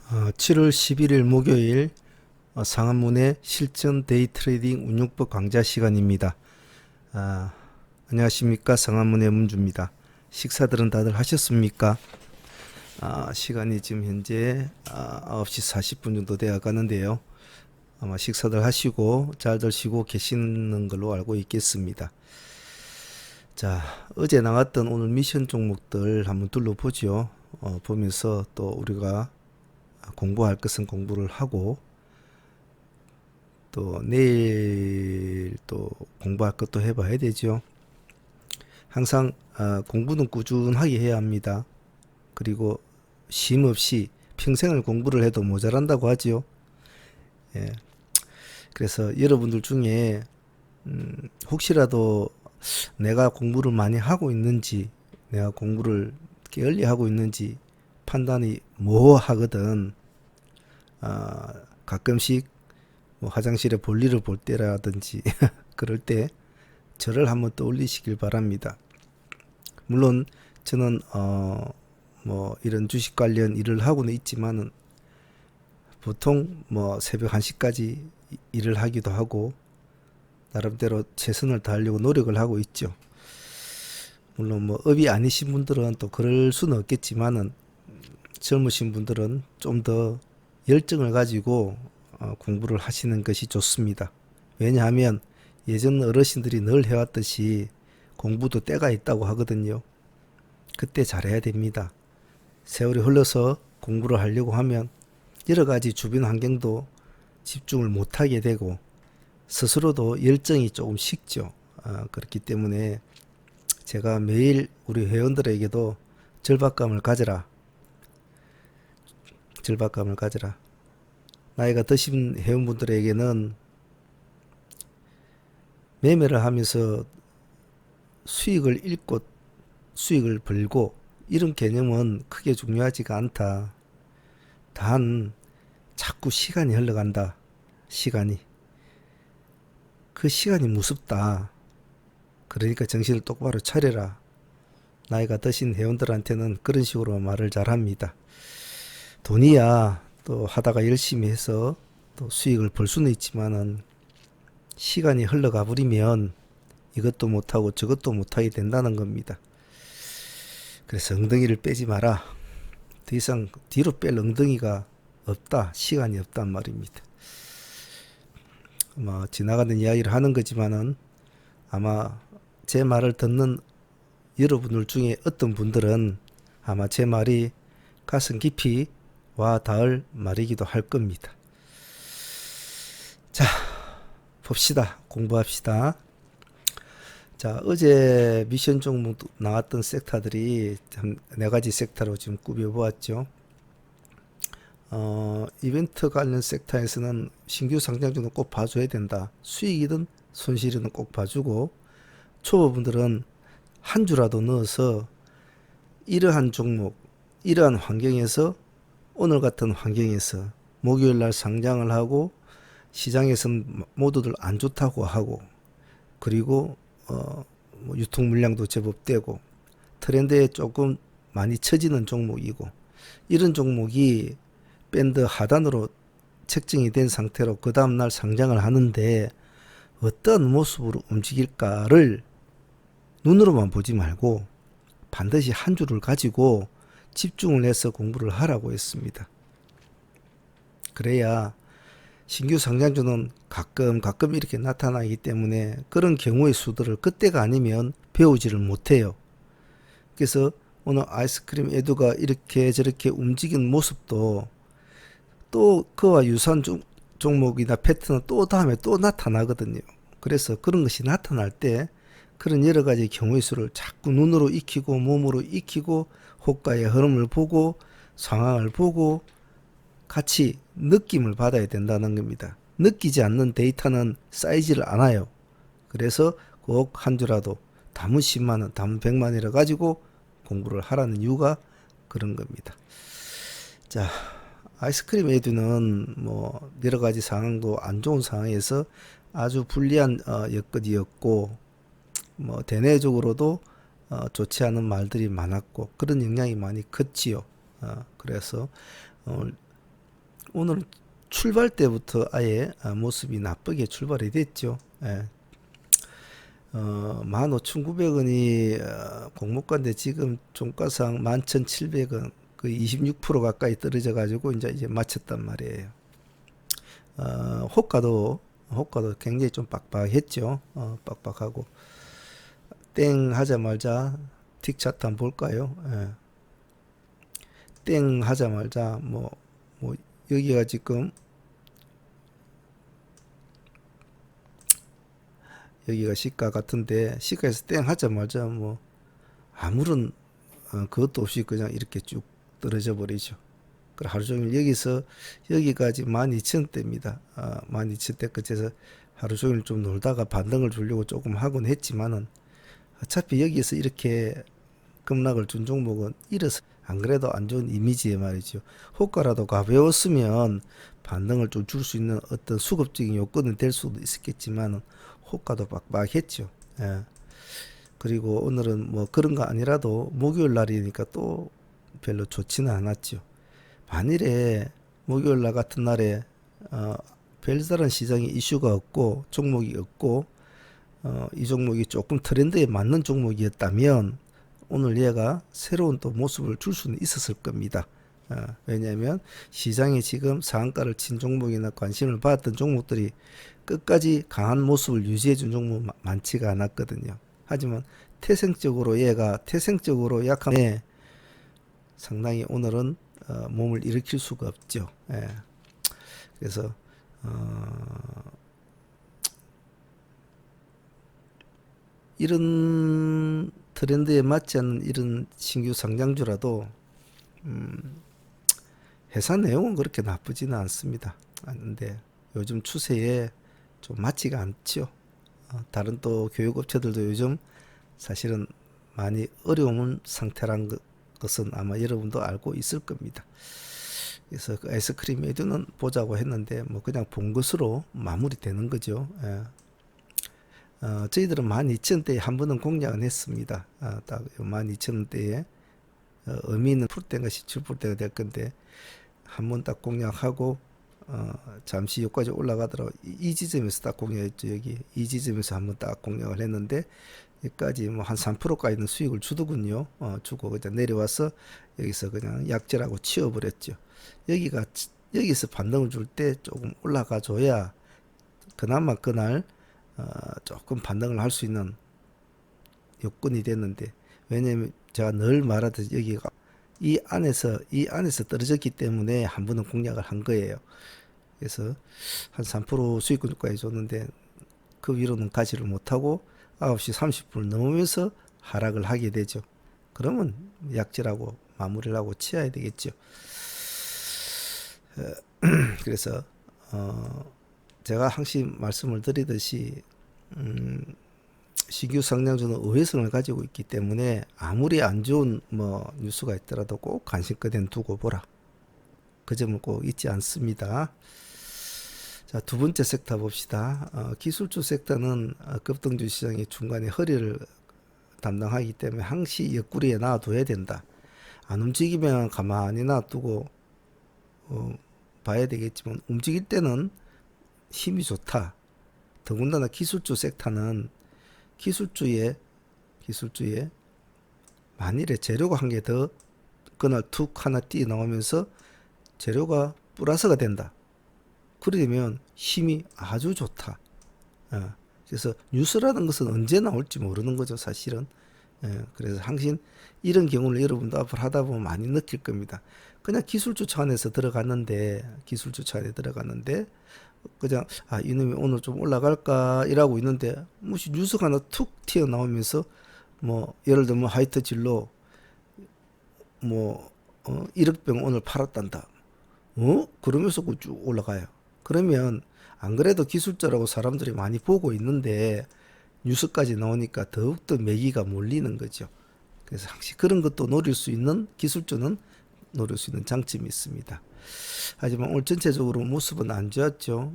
7월 11일 목요일 상한문의 실전 데이 트레이딩 운용법 강좌 시간입니다. 아, 안녕하십니까, 상한문의 문주입니다. 식사들은 다들 하셨습니까? 시간이 지금 현재 9시 40분 정도 되어 가는데요. 아마 식사들 하시고 잘들 쉬고 계시는 걸로 알고 있겠습니다. 자, 어제 나왔던 오늘 미션 종목들 한번 둘러보죠. 보면서 또 우리가 공부할 것은 공부를 하고, 또 내일 또 공부할 것도 해봐야 되죠. 항상 공부는 꾸준하게 해야 합니다. 그리고 쉼 없이 평생을 공부를 해도 모자란다고 하지요. 예. 그래서 여러분들 중에 혹시라도 내가 공부를 많이 하고 있는지, 내가 공부를 게을리 하고 있는지 판단이 모호하거든. 가끔씩 뭐 화장실에 볼일을 볼 때라든지 그럴 때 저를 한번 떠올리시길 바랍니다. 물론 저는 뭐 이런 주식 관련 일을 하고는 있지만은 보통 뭐 새벽 1시까지 일을 하기도 하고 나름대로 최선을 다하려고 노력을 하고 있죠. 물론 뭐 업이 아니신 분들은 또 그럴 수는 없겠지만은 젊으신 분들은 좀 더 열정을 가지고 공부를 하시는 것이 좋습니다. 왜냐하면 예전 어르신들이 늘 해왔듯이 공부도 때가 있다고 하거든요. 그때 잘해야 됩니다. 세월이 흘러서 공부를 하려고 하면 여러 가지 주변 환경도 집중을 못하게 되고 스스로도 열정이 조금 식죠. 그렇기 때문에 제가 매일 우리 회원들에게도 절박감을 가져라. 절박감을 가져라. 나이가 드신 회원분들에게는 매매를 하면서 수익을 잃고 수익을 벌고 이런 개념은 크게 중요하지가 않다. 단 자꾸 시간이 흘러간다. 시간이. 그 시간이 무섭다. 그러니까 정신을 똑바로 차려라. 나이가 드신 회원들한테는 그런 식으로 말을 잘 합니다. 돈이야 또 하다가 열심히 해서 또 수익을 벌 수는 있지만은 시간이 흘러가 버리면 이것도 못하고 저것도 못하게 된다는 겁니다. 그래서 엉덩이를 빼지 마라. 더 이상 뒤로 뺄 엉덩이가 없다. 시간이 없단 말입니다. 뭐 지나가는 이야기를 하는 거지만은 아마 제 말을 듣는 여러분들 중에 어떤 분들은 아마 제 말이 가슴 깊이 와 닿을 말이기도 할 겁니다. 자, 봅시다. 공부합시다. 자, 어제 미션 종목 나왔던 섹터들이 한 4가지 섹터로 지금 꾸며보았죠. 이벤트 관련 섹터에서는 신규 상장주는 꼭 봐줘야 된다. 수익이든 손실이든 꼭 봐주고, 초보분들은 한 주라도 넣어서 이러한 종목, 이러한 환경에서, 오늘 같은 환경에서 목요일날 상장을 하고 시장에서는 모두들 안 좋다고 하고, 그리고 뭐 유통 물량도 제법 되고 트렌드에 조금 많이 처지는 종목이고, 이런 종목이 밴드 하단으로 책정이 된 상태로 그 다음날 상장을 하는데 어떤 모습으로 움직일까를 눈으로만 보지 말고 반드시 한 주를 가지고 집중을 해서 공부를 하라고 했습니다. 그래야 신규 상장주는 가끔 이렇게 나타나기 때문에 그런 경우의 수들을 그때가 아니면 배우지를 못해요. 그래서 오늘 아이스크림 에듀가 이렇게 저렇게 움직이는 모습도 또 그와 유사한 종목이나 패턴은 또 다음에 또 나타나거든요. 그래서 그런 것이 나타날 때 그런 여러 가지 경우의 수를 자꾸 눈으로 익히고 몸으로 익히고 호가의 흐름을 보고 상황을 보고 같이 느낌을 받아야 된다는 겁니다. 느끼지 않는 데이터는 쌓이지를 않아요. 그래서 꼭 한 주라도 담은 10만원, 담은 100만원이라 가지고 공부를 하라는 이유가 그런 겁니다. 자, 아이스크림 에듀는 뭐 여러 가지 상황도 안 좋은 상황에서 아주 불리한 여건이었고, 뭐 대내적으로도 좋지 않은 말들이 많았고 그런 영향이 많이 컸지요. 그래서 오늘 출발 때부터 아예 모습이 나쁘게 출발이 됐죠. 예. 15,900원이 공모가인데 지금 종가상 11,700원, 그 26% 가까이 떨어져 가지고 이제 마쳤단 말이에요. 호가도 굉장히 좀 빡빡했죠. 빡빡하고 땡 하자마자 틱 차트 한번 볼까요? 예. 땡 하자마자 뭐 여기가 지금 여기가 시가 같은데 시가에서 땡 하자마자 뭐 아무런 그것도 없이 그냥 이렇게 쭉 떨어져 버리죠. 그래 하루 종일 여기서 여기까지 12,000대입니다. 12,000대 끝에서 하루 종일 좀 놀다가 반등을 주려고 조금 하곤 했지만은 어차피 여기서 이렇게 급락을 준 종목은 이래서 안 그래도 안 좋은 이미지에 말이죠. 호가라도 가벼웠으면 반등을 좀 줄 수 있는 어떤 수급적인 요건은 될 수도 있었겠지만은 호가도 빡빡했죠. 예. 그리고 오늘은 뭐 그런 거 아니라도 목요일 날이니까 또 별로 좋지는 않았죠. 만일에 목요일 날 같은 날에 별다른 시장에 이슈가 없고 종목이 없고 이 종목이 조금 트렌드에 맞는 종목이었다면 오늘 얘가 새로운 또 모습을 줄 수는 있었을 겁니다. 왜냐하면 시장에 지금 상한가를 친 종목이나 관심을 받았던 종목들이 끝까지 강한 모습을 유지해 준 종목 많지가 않았거든요. 하지만 태생적으로 약한 상당히 오늘은 몸을 일으킬 수가 없죠. 예. 그래서 이런 트렌드에 맞지 않는 이런 신규 상장주라도 회사 내용은 그렇게 나쁘지는 않습니다. 않는데 요즘 추세에 좀 맞지가 않죠. 다른 또 교육업체들도 요즘 사실은 많이 어려운 상태란 것은 아마 여러분도 알고 있을 겁니다. 그래서 그 아이스크림 에듀는 보자고 했는데 뭐 그냥 본 것으로 마무리되는 거죠. 예. 저희들은 12,000원대에 한 번은 공략은 했습니다. 딱 12,000원대에 의미 있는 풀대가 17%가 될 건데 한 번 딱 공략하고 잠시 여기까지 올라가더라고 이 지점에서 딱 공략했죠. 여기 이 지점에서 한 번 딱 공략을 했는데 여기까지 뭐 한 3%까지는 수익을 주더군요. 주고 그냥 내려와서 여기서 그냥 약재라고 치워버렸죠. 여기서 반등을 줄 때 조금 올라가 줘야 그나마 그날 조금 반등을 할 수 있는 요건이 됐는데, 왜냐면 제가 늘 말하듯이 여기가 이 안에서 떨어졌기 때문에 한 번은 공략을 한 거예요. 그래서 한 3% 수익금까지 줬는데 그 위로는 가지를 못하고 9시 30분을 넘으면서 하락을 하게 되죠. 그러면 약지라고 마무리를 하고 치어야 되겠죠. 그래서 제가 항상 말씀을 드리듯이 신규 상장주는 우회성을 가지고 있기 때문에 아무리 안 좋은 뭐 뉴스가 있더라도 꼭 관심껏 두고 보라. 그 점을 꼭 잊지 않습니다. 자, 두 번째 섹터 봅시다. 기술주 섹터는 급등주 시장의 중간에 허리를 담당하기 때문에 항시 옆구리에 놔둬야 된다. 안 움직이면 가만히 놔두고 봐야 되겠지만 움직일 때는 힘이 좋다. 더군다나 기술주 섹터는 기술주에 만일에 재료가 한 개 더 그날 툭 하나 뛰어 나오면서 재료가 플러스가 된다. 그러면 힘이 아주 좋다. 그래서 뉴스라는 것은 언제 나올지 모르는 거죠, 사실은. 그래서 항상 이런 경우를 여러분도 앞으로 하다 보면 많이 느낄 겁니다. 그냥 기술주 차원에서 들어갔는데 그냥 이놈이 오늘 좀 올라갈까 이러고 있는데 무슨 뉴스가 하나 툭 튀어나오면서 뭐 예를 들면 하이트 진로 뭐 1억 병 오늘 팔았단다. 그러면서 쭉 올라가요. 그러면 안 그래도 기술자라고 사람들이 많이 보고 있는데 뉴스까지 나오니까 더욱더 매기가 몰리는 거죠. 그래서 항상 그런 것도 노릴 수 있는 기술주는 노릴 수 있는 장점이 있습니다. 하지만 오늘 전체적으로 모습은 안 좋았죠.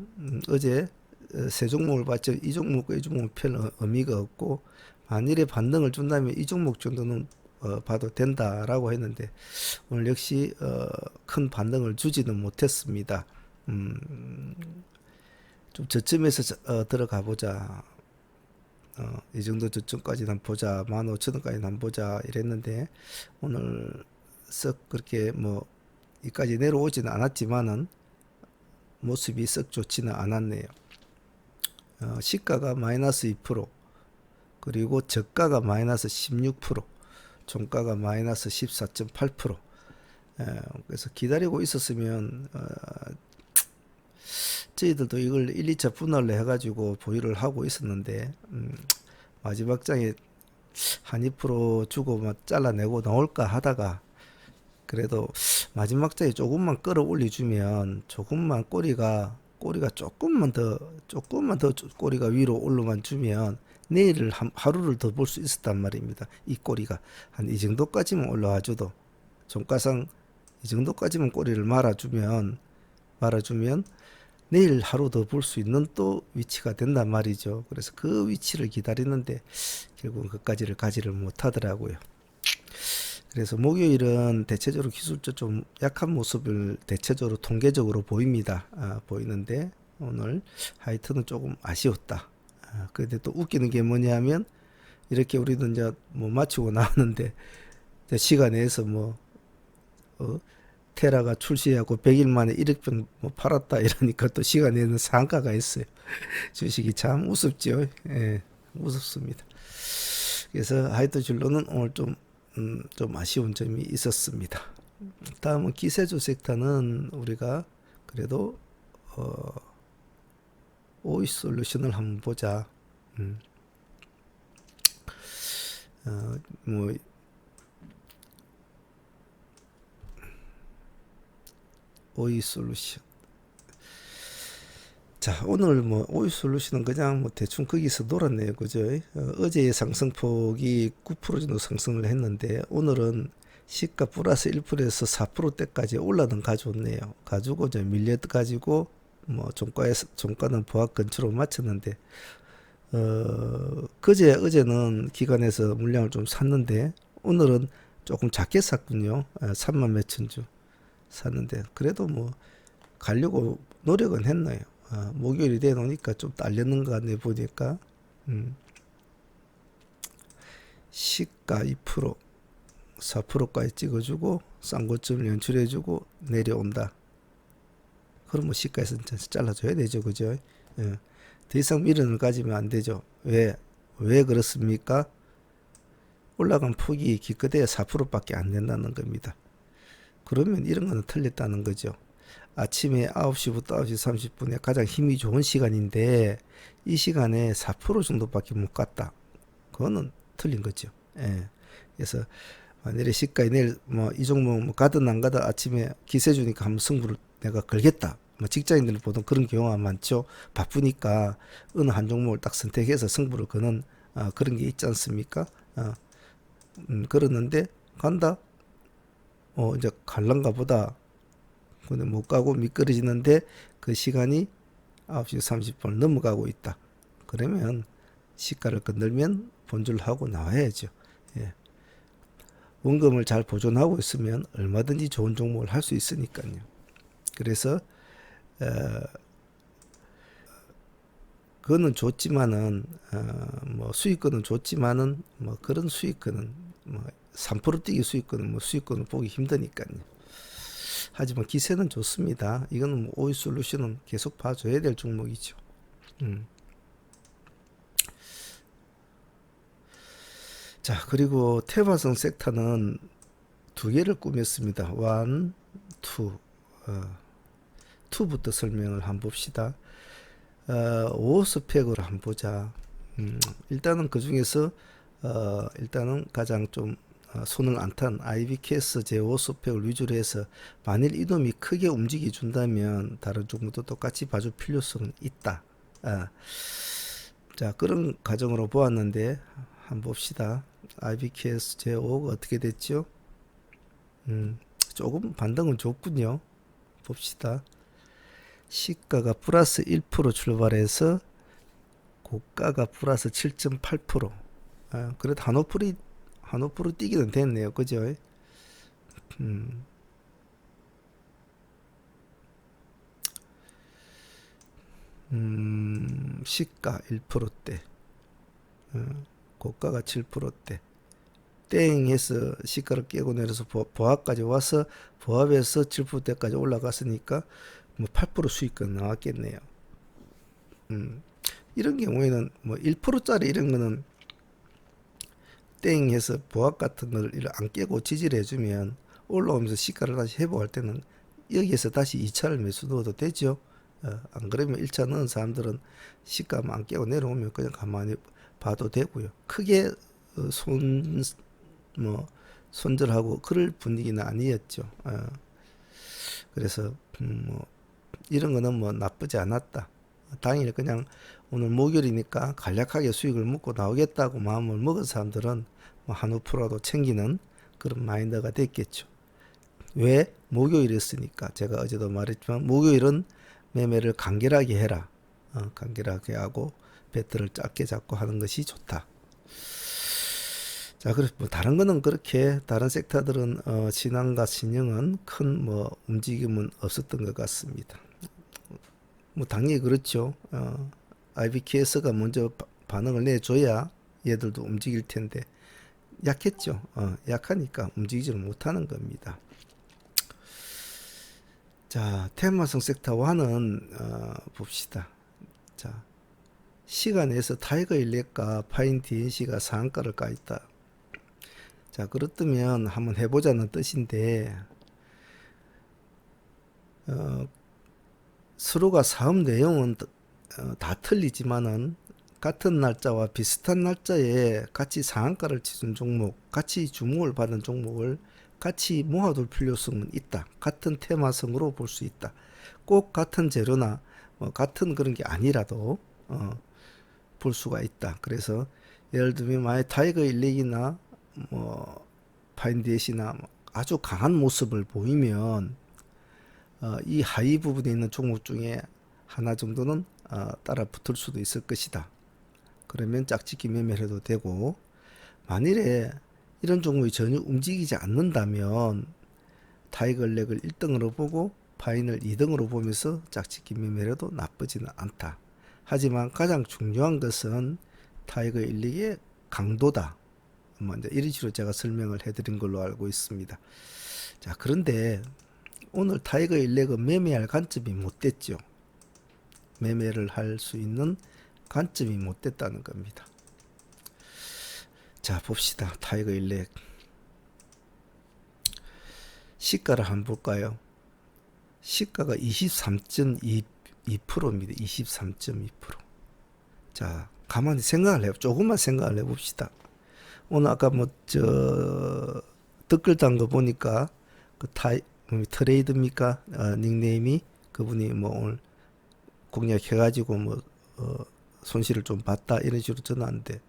어제 세 종목을 봤죠. 이 종목과 이 종목은 별 의미가 없고 만일에 반등을 준다면 이 종목 정도는 봐도 된다라고 했는데 오늘 역시 큰 반등을 주지는 못했습니다. 좀 저점에서 들어가 보자. 이 정도 저점까지는 보자. 15,000원까지는 보자 이랬는데 오늘 썩 그렇게 뭐 이까지 내려오지는 않았지만은 모습이 썩 좋지는 않았네요. 시가가 마이너스 2%, 그리고 저가가 마이너스 16%, 종가가 마이너스 14.8%. 그래서 기다리고 있었으면 저희들도 이걸 1, 2차 분할을 해가지고 보유를 하고 있었는데 마지막 장에 한 2% 주고 막 잘라내고 나올까 하다가 그래도 마지막 장에 조금만 끌어올려주면 조금만 꼬리가 조금만 더 꼬리가 위로 올라만 주면 내일을 하루를 더 볼 수 있었단 말입니다. 이 꼬리가 한 이 정도까지만 올라와줘도 종가상 이 정도까지만 꼬리를 말아주면 내일 하루 더 볼 수 있는 또 위치가 된단 말이죠. 그래서 그 위치를 기다리는데 결국은 그까지를 가지를 못하더라고요. 그래서 목요일은 대체적으로 기술적 좀 약한 모습을 대체적으로 통계적으로 보입니다. 보이는데 오늘 하여튼은 조금 아쉬웠다. 그런데 또 웃기는 게 뭐냐면 이렇게 우리는 이제 뭐 마치고 나왔는데 시간 내에서 뭐 테라가 출시하고 100일 만에 1억 병 뭐 팔았다 이러니까 또 시간 내는 상가가 있어요. 주식이 참 우습죠. 예, 우습습니다. 그래서 하이트 진로는 오늘 좀 아쉬운 점이 있었습니다. 다음은 기세주 섹터는 우리가 그래도 오이솔루션을 한번 보자. 뭐 오이솔루션. 자, 오늘 뭐 오이솔루션은 그냥 뭐 대충 거기서 놀았네요. 그죠? 어제의 상승폭이 9% 정도 상승을 했는데 오늘은 시가 플러스 1%에서 4%대까지 올라는 가져왔네요. 가지고 이제 밀려가지고 뭐 종가는 보합 근처로 맞췄는데 어제는 기관에서 물량을 좀 샀는데 오늘은 조금 작게 샀군요. 3만 몇천 주 샀는데 그래도 뭐 가려고 노력은 했나요? 목요일이 돼 놓으니까 좀 딸렸는 것 같네 보니까. 시가 2% 4%까지 찍어주고 싼 고점을 연출해주고 내려온다. 그럼 뭐 시가에서 잘라줘야 되죠, 그죠? 예. 더 이상 미련을 가지면 안 되죠. 왜 그렇습니까? 올라간 폭이 기껏해야 4%밖에 안 된다는 겁니다. 그러면 이런 거는 틀렸다는 거죠. 아침에 9시부터 9시 30분에 가장 힘이 좋은 시간인데 이 시간에 4% 정도밖에 못 갔다. 그거는 틀린 거죠. 예. 그래서 만일에 시가에 내일 뭐 이 종목 뭐 가든 안 가든 아침에 기세 주니까 한번 승부를 내가 걸겠다. 뭐 직장인들은 보통 그런 경우가 많죠. 바쁘니까 어느 한 종목을 딱 선택해서 승부를 거는 그런 게 있지 않습니까? 그러는데 간다. 이제 갈란가 보다. 근데 못 가고 미끄러지는데 그 시간이 9시 30분을 넘어가고 있다. 그러면 시가를 건들면 본주를 하고 나와야죠. 예. 원금을 잘 보존하고 있으면 얼마든지 좋은 종목을 할 수 있으니까요. 그래서 그거는 좋지만은 뭐 수익권은 좋지만은 뭐 그런 수익권은 뭐 3% 뛰기 수익권은 뭐 수익권을 보기 힘드니까요. 하지만 기세는 좋습니다. 이거는 뭐 오이솔루션은 계속 봐줘야 될 종목이죠. 자, 그리고 태화성 섹터는 두 개를 꾸몄습니다. 1, 2. 2부터 설명을 한번 봅시다. 5호 스펙으로 한번 보자. 일단은 그 중에서 일단은 가장 좀 손을 안 탄 IBKS 제5 스펙을 위주로 해서 만일 이놈이 크게 움직여 준다면 다른 종목도 똑같이 봐줄 필요성은 있다. 자, 그런 과정으로 보았는데 한번 봅시다. IBKS 제5가 어떻게 됐죠? 조금 반등은 좋군요. 봅시다. 시가가 플러스 1% 출발해서 고가가 플러스 7.8%. 그래도 한 5% 뛰기는 됐네요. 그죠? 음, 시가 1%대, 고가가 7%대. 땡해서 시가를 깨고 내려서 보합까지 와서 보합에서 7%대까지 올라갔으니까 뭐 8% 수익권 나왔겠네요. 이런 경우에는 뭐 1%짜리 이런 거는 땡해서 보합 같은 걸 안 깨고 지지를 해주면 올라오면서 시가를 다시 회복할 때는 여기에서 다시 2차를 매수 넣어도 되죠. 안 그러면 1차 넣은 사람들은 시가만 안 깨고 내려오면 그냥 가만히 봐도 되고요. 크게 뭐 손절하고 그럴 분위기는 아니었죠. 그래서 뭐 이런 거는 뭐 나쁘지 않았다. 당일 그냥 오늘 목요일이니까 간략하게 수익을 먹고 나오겠다고 마음을 먹은 사람들은 뭐 한 5%라도 챙기는 그런 마인드가 됐겠죠. 왜? 목요일이었으니까. 제가 어제도 말했지만 목요일은 매매를 간결하게 해라. 간결하게 하고 배트를 짧게 잡고 하는 것이 좋다. 자, 그래서 뭐 다른 거는 그렇게 다른 섹터들은 신한과 신영은 큰 뭐 움직임은 없었던 것 같습니다. 뭐 당연히 그렇죠. IBKS가 먼저 반응을 내줘야 얘들도 움직일 텐데 약했죠. 약하니까 움직이지를 못하는 겁니다. 자, 테마성 섹터 1은 봅시다. 자, 시간에서 타이거 일렉과 파인 DNC가 상한가를 까있다. 자, 그렇다면 한번 해보자는 뜻인데 서로가 사업 내용은 다 틀리지만은 같은 날짜와 비슷한 날짜에 같이 상한가를 치준 종목, 같이 주목을 받은 종목을 같이 모아둘 필요성은 있다. 같은 테마성으로 볼 수 있다. 꼭 같은 재료나 뭐 같은 그런 게 아니라도 볼 수가 있다. 그래서 예를 들면 만약 타이거 일렉이나 뭐 파인디엣이나 아주 강한 모습을 보이면 이 하위 부분에 있는 종목 중에 하나 정도는 따라 붙을 수도 있을 것이다. 그러면 짝짓기 매매를 해도 되고, 만일에 이런 종목이 전혀 움직이지 않는다면 타이거 일렉을 1등으로 보고 파인을 2등으로 보면서 짝짓기 매매를 해도 나쁘지는 않다. 하지만 가장 중요한 것은 타이거 일렉의 강도다. 뭐 이제 이런 식으로 제가 설명을 해드린 걸로 알고 있습니다. 자, 그런데 오늘 타이거 일렉은 매매할 관점이 못 됐죠. 매매를 할 수 있는 관점이 못 됐다는 겁니다. 자, 봅시다. 타이거 일렉 시가를 한번 볼까요? 시가가 23.2%입니다. 23.2%. 자, 가만히 생각을 조금만 생각을 해봅시다. 오늘 아까 댓글 단 거 보니까 트레이드입니까? 닉네임이 그분이 뭐 오늘 공략해가지고 손실을 좀 봤다 이런 식으로 전화하는데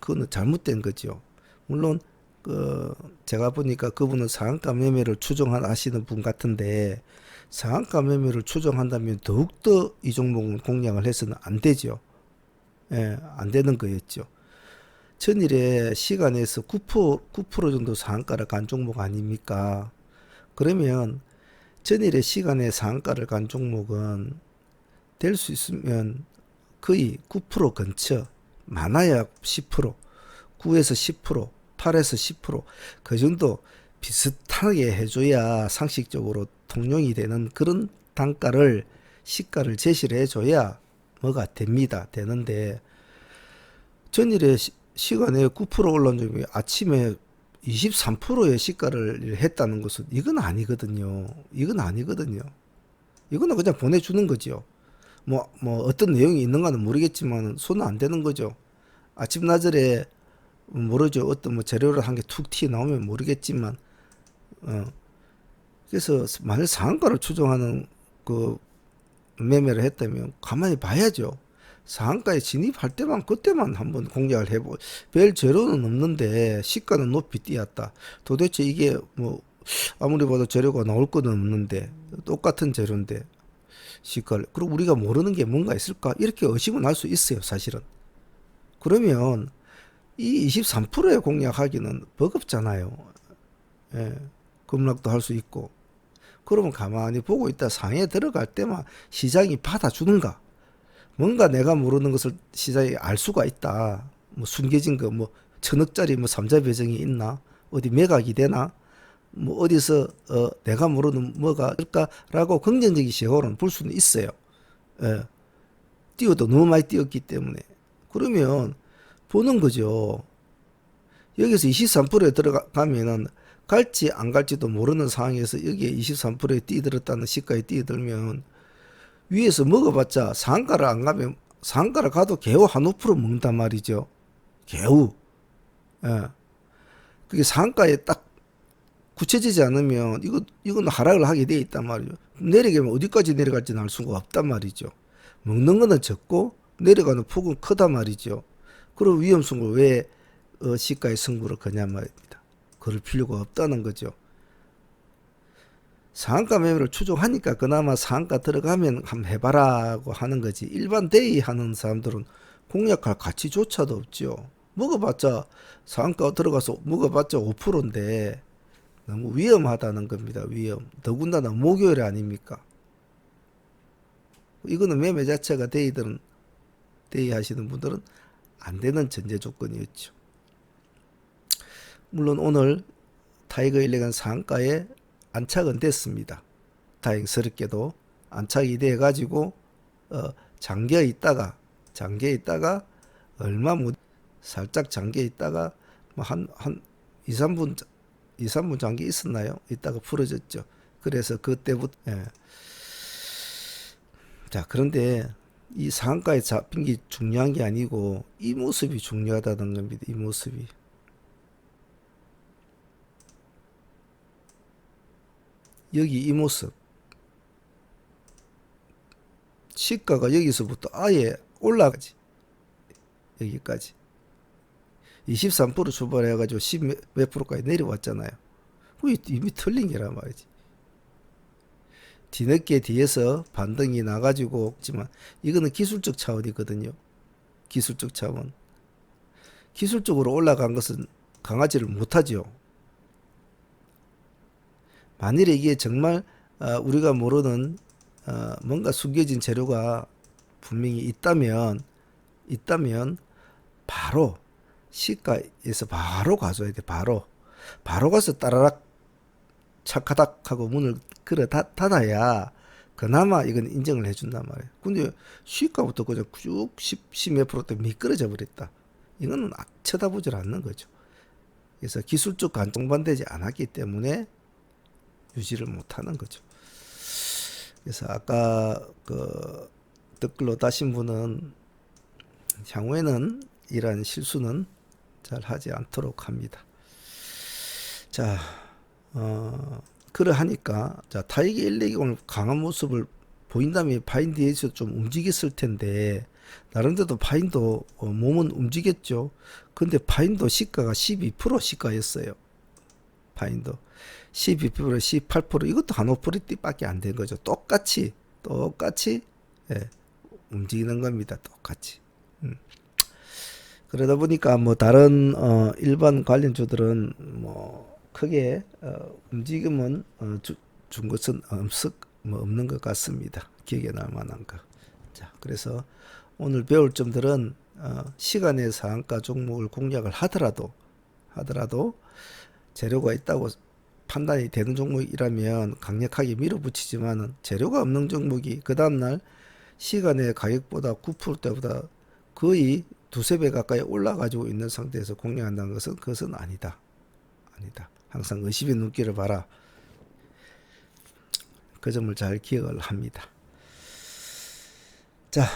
그거는 잘못된 거죠. 물론 제가 보니까 그분은 상한가 매매를 추정하시는 분 같은데 상한가 매매를 추정한다면 더욱더 이 종목은 공략을 해서는 안 되죠. 예, 안 되는 거였죠. 전일에 시간에서 9% 정도 상한가를 간 종목 아닙니까? 그러면 전일에 시간에 상한가를 간 종목은 될 수 있으면 거의 9% 근처, 많아야 10%, 9에서 10%, 8에서 10%그 정도 비슷하게 해줘야 상식적으로 통용이 되는 그런 단가를 시가를 제시를 해줘야 뭐가 됩니다. 되는데 전일에 시간에 9% 올라온 점이 아침에 23%의 시가를 했다는 것은 이건 아니거든요. 이건 아니거든요. 이거는 그냥 보내주는 거죠. 뭐 어떤 내용이 있는가는 모르겠지만 손은 안 되는 거죠. 아침 낮에 모르죠. 어떤 뭐 재료를 한 개 툭 튀어 나오면 모르겠지만 그래서 만약 상한가를 추정하는 그 매매를 했다면 가만히 봐야죠. 상한가에 진입할 때만 그때만 한번 공략을 해보. 별 재료는 없는데 시가는 높이 뛰었다. 도대체 이게 뭐 아무리 봐도 재료가 나올 거는 없는데 똑같은 재료인데 시가를. 그리고 우리가 모르는 게 뭔가 있을까? 이렇게 의심은 할 수 있어요, 사실은. 그러면 이 23%에 공략하기는 버겁잖아요. 예, 급락도 할 수 있고. 그러면 가만히 보고 있다 상에 들어갈 때만 시장이 받아주는가? 뭔가 내가 모르는 것을 시장이 알 수가 있다. 뭐 숨겨진 거, 뭐 천억짜리 뭐 삼자 배정이 있나? 어디 매각이 되나? 뭐 어디서 내가 모르는 뭐가 있을까라고 긍정적인 시각으로는 볼 수는 있어요. 예, 뛰어도 너무 많이 뛰었기 때문에. 그러면 보는 거죠. 여기서 23%에 들어가면은 갈지 안 갈지도 모르는 상황에서 여기에 23%에 뛰어들었다는 시가에 뛰어들면 위에서 먹어봤자 상가를 안 가면 상가를 가도 겨우 한 5% 먹는단 말이죠. 겨우. 예. 그게 상가에 딱 굳혀지지 않으면 이건 하락을 하게 돼 있단 말이죠. 내려가면 어디까지 내려갈지는 알 수가 없단 말이죠. 먹는 거는 적고 내려가는 폭은 크단 말이죠. 그럼 위험성을 왜 시가의 승부를 거냐 말입니다. 그럴 필요가 없다는 거죠. 상한가 매매를 추종하니까 그나마 상한가 들어가면 한번 해봐라고 하는 거지. 일반 대의 하는 사람들은 공략할 가치조차도 없죠. 먹어봤자 상한가 들어가서 먹어봤자 5%인데 너무 위험하다는 겁니다. 위험. 더군다나 목요일 아닙니까? 이거는 매매 자체가 대의 하시는 분들은 안 되는 전제 조건이었죠. 물론 오늘 타이거 일렉은 상한가에 안착은 됐습니다. 다행스럽게도 안착이 돼 가지고 잠겨 있다가 얼마 못 살짝 잠겨 있다가 뭐한 2, 3분 2, 3분 잠겨 있었나요? 있다가 풀어졌죠. 그래서 그때부터 자, 그런데 이 상한가에 잡힌 게 중요한 게 아니고 이 모습이 중요하다는 겁니다. 이 모습이. 여기 이 모습. 시가가 여기서부터 아예 올라가지. 여기까지. 23% 출발해가지고 10 몇 프로까지 내려왔잖아요. 그게 이미 틀린 게란 말이지. 뒤늦게 뒤에서 반등이 나가지고 지만 이거는 기술적 차원이거든요. 기술적 차원. 기술적으로 올라간 것은 강하지를 못하죠. 만일에 이게 정말 우리가 모르는 뭔가 숨겨진 재료가 분명히 있다면 바로 시가에서 바로 가져야 돼. 바로 가서 따라락 착하닥 하고 문을 걸어 닫아야 그나마 이건 인정을 해준단 말이에요. 근데 시가부터 그냥 쭉 10 몇 프로대 미끄러져 버렸다. 이거는 쳐다보질 않는 거죠. 그래서 기술적 관통반되지 않았기 때문에 유지를 못하는 거죠. 그래서 아까 그 댓글로 다신 분은 향후에는 이러한 실수는 잘 하지 않도록 합니다. 자, 그러하니까 자 타이거 일렉이 오늘 강한 모습을 보인다면 파인드에서 좀 움직였을 텐데 나름대로 파인도 몸은 움직였죠. 근데 파인도 시가가 12% 시가였어요. 파인도 12% 18% 이것도 한 5%밖에 안 된 거죠. 똑같이 예, 움직이는 겁니다. 똑같이. 그러다 보니까 뭐 다른 일반 관련주들은 뭐 크게 움직임은 준 것은 없는 것 같습니다. 기억에 날 만한 거. 자, 그래서 오늘 배울 점들은 시간의 상한가 종목을 공략을 하더라도 재료가 있다고 판단이 되는 종목이라면 강력하게 밀어붙이지만은 재료가 없는 종목이 그 다음날 시간의 가격보다 9%대보다 거의 두세 배 가까이 올라가지고 있는 상태에서 공략한다는 것은 그것은 아니다. 항상 의심의 눈길을 봐라. 그 점을 잘 기억을 합니다. 자,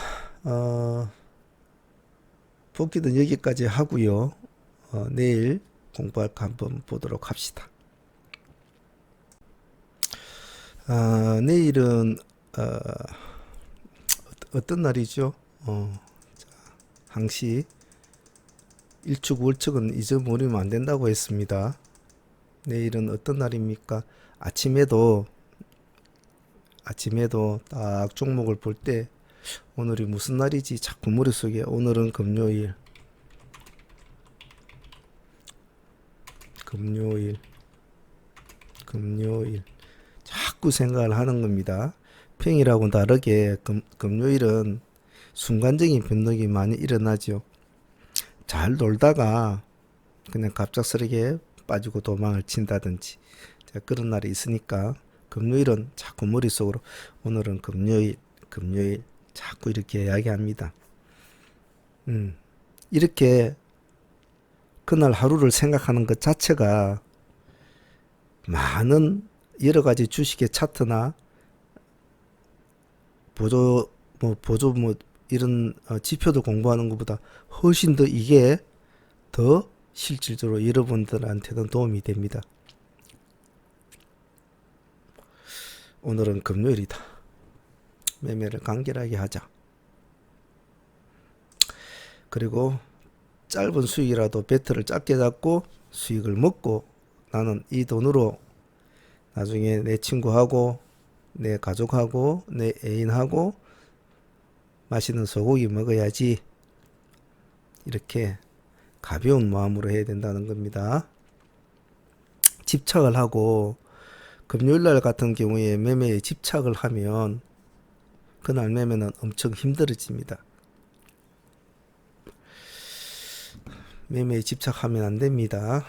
복귀는 여기까지 하고요. 내일 공부할까 한번 보도록 합시다. 내일은 어떤 날이죠? 항시 일축 월축은 잊어버리면 안 된다고 했습니다. 내일은 어떤 날입니까? 아침에도 딱 종목을 볼 때 오늘이 무슨 날이지 자꾸 머릿속에 오늘은 금요일 금요일 자꾸 생각을 하는 겁니다. 평일하고는 다르게 금요일은 순간적인 변동이 많이 일어나죠. 잘 놀다가 그냥 갑작스럽게 빠지고 도망을 친다든지 그런 날이 있으니까 금요일은 자꾸 머릿속으로 오늘은 금요일 자꾸 이렇게 이야기합니다. 이렇게 그날 하루를 생각하는 것 자체가 많은 여러 가지 주식의 차트나 보조 이런 지표도 공부하는 것보다 훨씬 더 이게 더 실질적으로 여러분들한테는 도움이 됩니다. 오늘은 금요일이다. 매매를 간결하게 하자. 그리고 짧은 수익이라도 배트를 짧게 잡고 수익을 먹고 나는 이 돈으로 나중에 내 친구하고 내 가족하고 내 애인하고 맛있는 소고기 먹어야지. 이렇게 가벼운 마음으로 해야 된다는 겁니다. 집착을 하고 금요일날 같은 경우에 매매에 집착을 하면 그날 매매는 엄청 힘들어집니다. 매매에 집착하면 안 됩니다.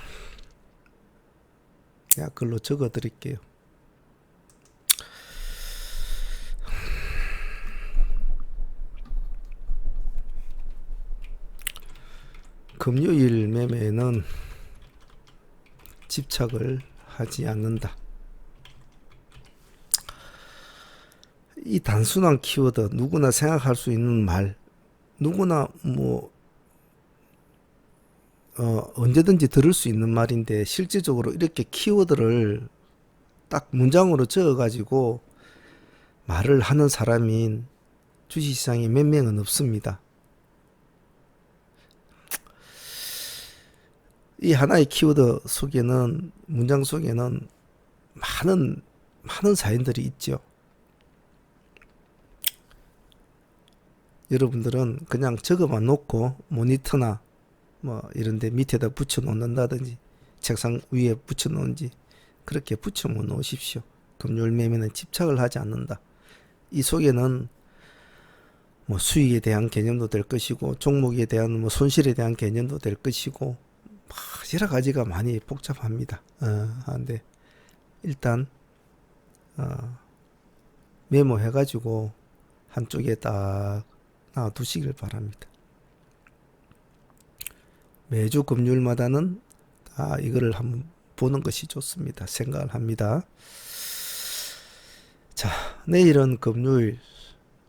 글로 적어 드릴게요. 금요일 매매는 집착을 하지 않는다. 이 단순한 키워드, 누구나 생각할 수 있는 말, 누구나 언제든지 들을 수 있는 말인데 실질적으로 이렇게 키워드를 딱 문장으로 적어가지고 말을 하는 사람인 주식시장에 몇 명은 없습니다. 이 하나의 키워드 속에는, 문장 속에는 많은 사연들이 있죠. 여러분들은 그냥 적어만 놓고 모니터나 이런데 밑에다 붙여 놓는다든지 책상 위에 붙여 놓은지 그렇게 붙여 놓으십시오. 금요일 매매는 집착을 하지 않는다. 이 속에는 수익에 대한 개념도 될 것이고 종목에 대한 손실에 대한 개념도 될 것이고 여러 가지가 많이 복잡합니다. 근데 일단 메모해가지고 한쪽에 딱 놔두시길 바랍니다. 매주 금요일마다는 이거를 한번 보는 것이 좋습니다. 생각을 합니다. 자, 내일은 금요일.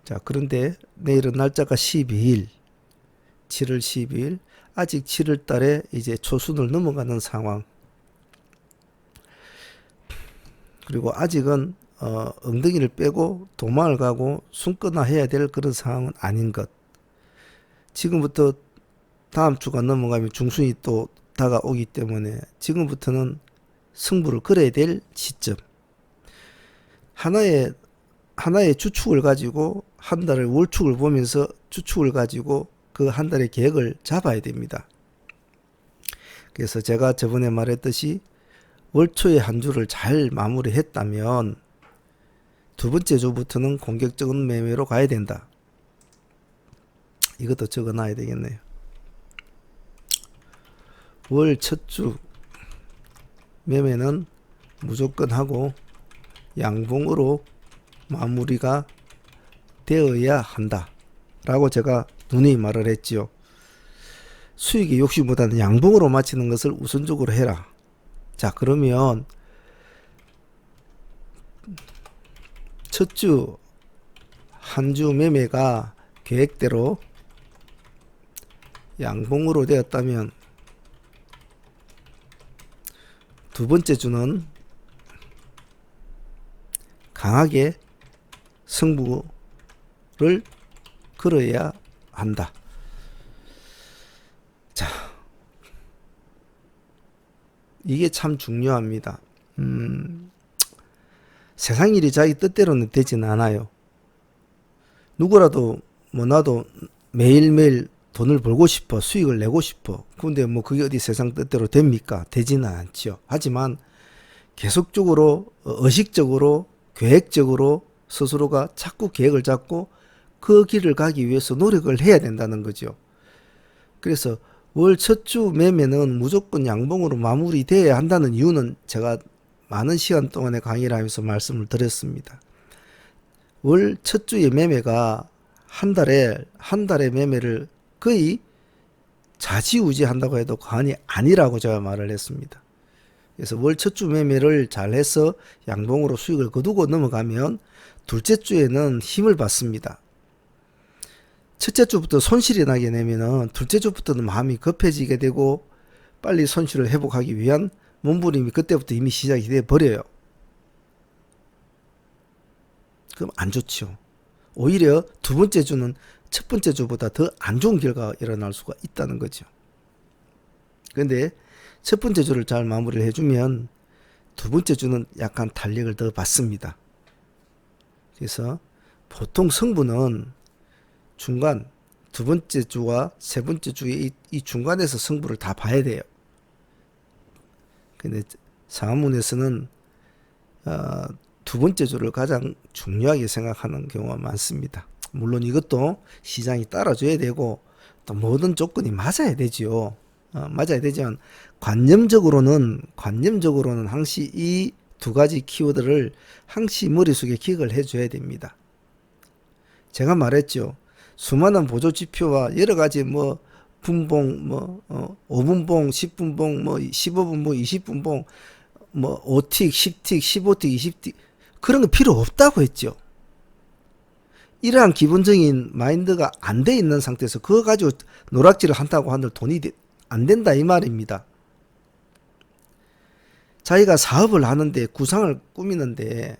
자, 그런데 내일은 날짜가 12일. 7월 12일. 아직 7월 달에 이제 초순을 넘어가는 상황. 그리고 아직은 엉덩이를 빼고 도망을 가고 숨거나 해야 될 그런 상황은 아닌 것. 지금부터 다음 주가 넘어가면 중순이 또 다가오기 때문에 지금부터는 승부를 걸어야 될 시점. 하나의 주축을 가지고 한 달을 월축을 보면서 주축을 가지고 그 한 달의 계획을 잡아야 됩니다. 그래서 제가 저번에 말했듯이 월초의 한 주를 잘 마무리했다면 두 번째 주부터는 공격적인 매매로 가야 된다. 이것도 적어놔야 되겠네요. 월 첫 주 매매는 무조건 하고 양봉으로 마무리가 되어야 한다 라고 제가 누누이 말을 했지요. 수익의 욕심보다는 양봉으로 마치는 것을 우선적으로 해라. 자, 그러면 첫 주 한 주 매매가 계획대로 양봉으로 되었다면 두 번째 주는 강하게 승부를 걸어야 한다. 자, 이게 참 중요합니다. 세상 일이 자기 뜻대로는 되지는 않아요. 누구라도 나도 매일매일 돈을 벌고 싶어, 수익을 내고 싶어. 근데 뭐 그게 어디 세상 뜻대로 됩니까? 되지는 않죠. 하지만 계속적으로 의식적으로 계획적으로 스스로가 자꾸 계획을 잡고 그 길을 가기 위해서 노력을 해야 된다는 거죠. 그래서 월 첫 주 매매는 무조건 양봉으로 마무리돼야 한다는 이유는 제가 많은 시간 동안에 강의를 하면서 말씀을 드렸습니다. 월 첫 주의 매매가 한 달에 매매를 거의 좌지우지 한다고 해도 과언이 아니라고 제가 말을 했습니다. 그래서 월 첫 주 매매를 잘해서 양봉으로 수익을 거두고 넘어가면 둘째 주에는 힘을 받습니다. 첫째 주부터 손실이 나게 되면은 둘째 주부터는 마음이 급해지게 되고 빨리 손실을 회복하기 위한 몸부림이 그때부터 이미 시작이 돼 버려요. 그럼 안 좋죠. 오히려 두 번째 주는 첫 번째 주보다 더 안 좋은 결과가 일어날 수가 있다는 거죠. 그런데 첫 번째 주를 잘 마무리를 해주면 두 번째 주는 약간 탄력을 더 받습니다. 그래서 보통 승부는 중간 두 번째 주와 세 번째 주의 이 중간에서 승부를 다 봐야 돼요. 근데 상한문에서는 두 번째 주를 가장 중요하게 생각하는 경우가 많습니다. 물론 이것도 시장이 따라줘야 되고 또 모든 조건이 맞아야 되지요. 맞아야 되지만 관념적으로는 항시 이 두 가지 키워드를 항시 머릿속에 기억을 해줘야 됩니다. 제가 말했죠. 수많은 보조 지표와 여러 가지 뭐 분봉, 5분봉, 10분봉, 15분봉, 20분봉, 5틱, 10틱, 15틱, 20틱 그런 거 필요 없다고 했죠. 이러한 기본적인 마인드가 안 돼 있는 상태에서 그거 가지고 노락질을 한다고 한들 돈이 안 된다 이 말입니다. 자기가 사업을 하는데 구상을 꾸미는데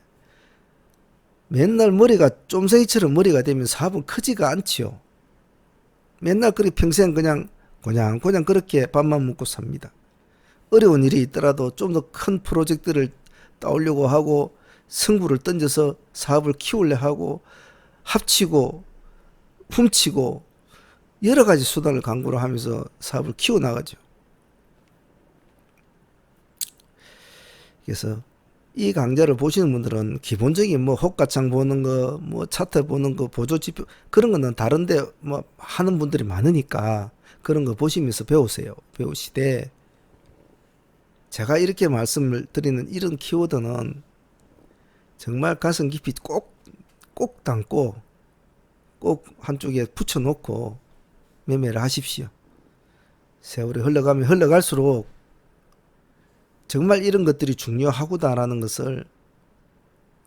맨날 머리가 쫌생이처럼 머리가 되면 사업은 크지가 않지요. 맨날 그렇게 평생 그냥 그렇게 밥만 먹고 삽니다. 어려운 일이 있더라도 좀 더 큰 프로젝트를 따오려고 하고 승부를 던져서 사업을 키우려 하고 합치고 훔치고 여러 가지 수단을 강구를 하면서 사업을 키워나가죠. 그래서 이 강좌를 보시는 분들은 기본적인 뭐 호가창 보는 거, 뭐 차트 보는 거, 보조지표 그런 거는 다른데 뭐 하는 분들이 많으니까 그런 거 보시면서 배우세요. 배우시되 제가 이렇게 말씀을 드리는 이런 키워드는 정말 가슴 깊이 꼭 담고 꼭 한쪽에 붙여놓고 매매를 하십시오. 세월이 흘러가면 흘러갈수록 정말 이런 것들이 중요하구나라는 것을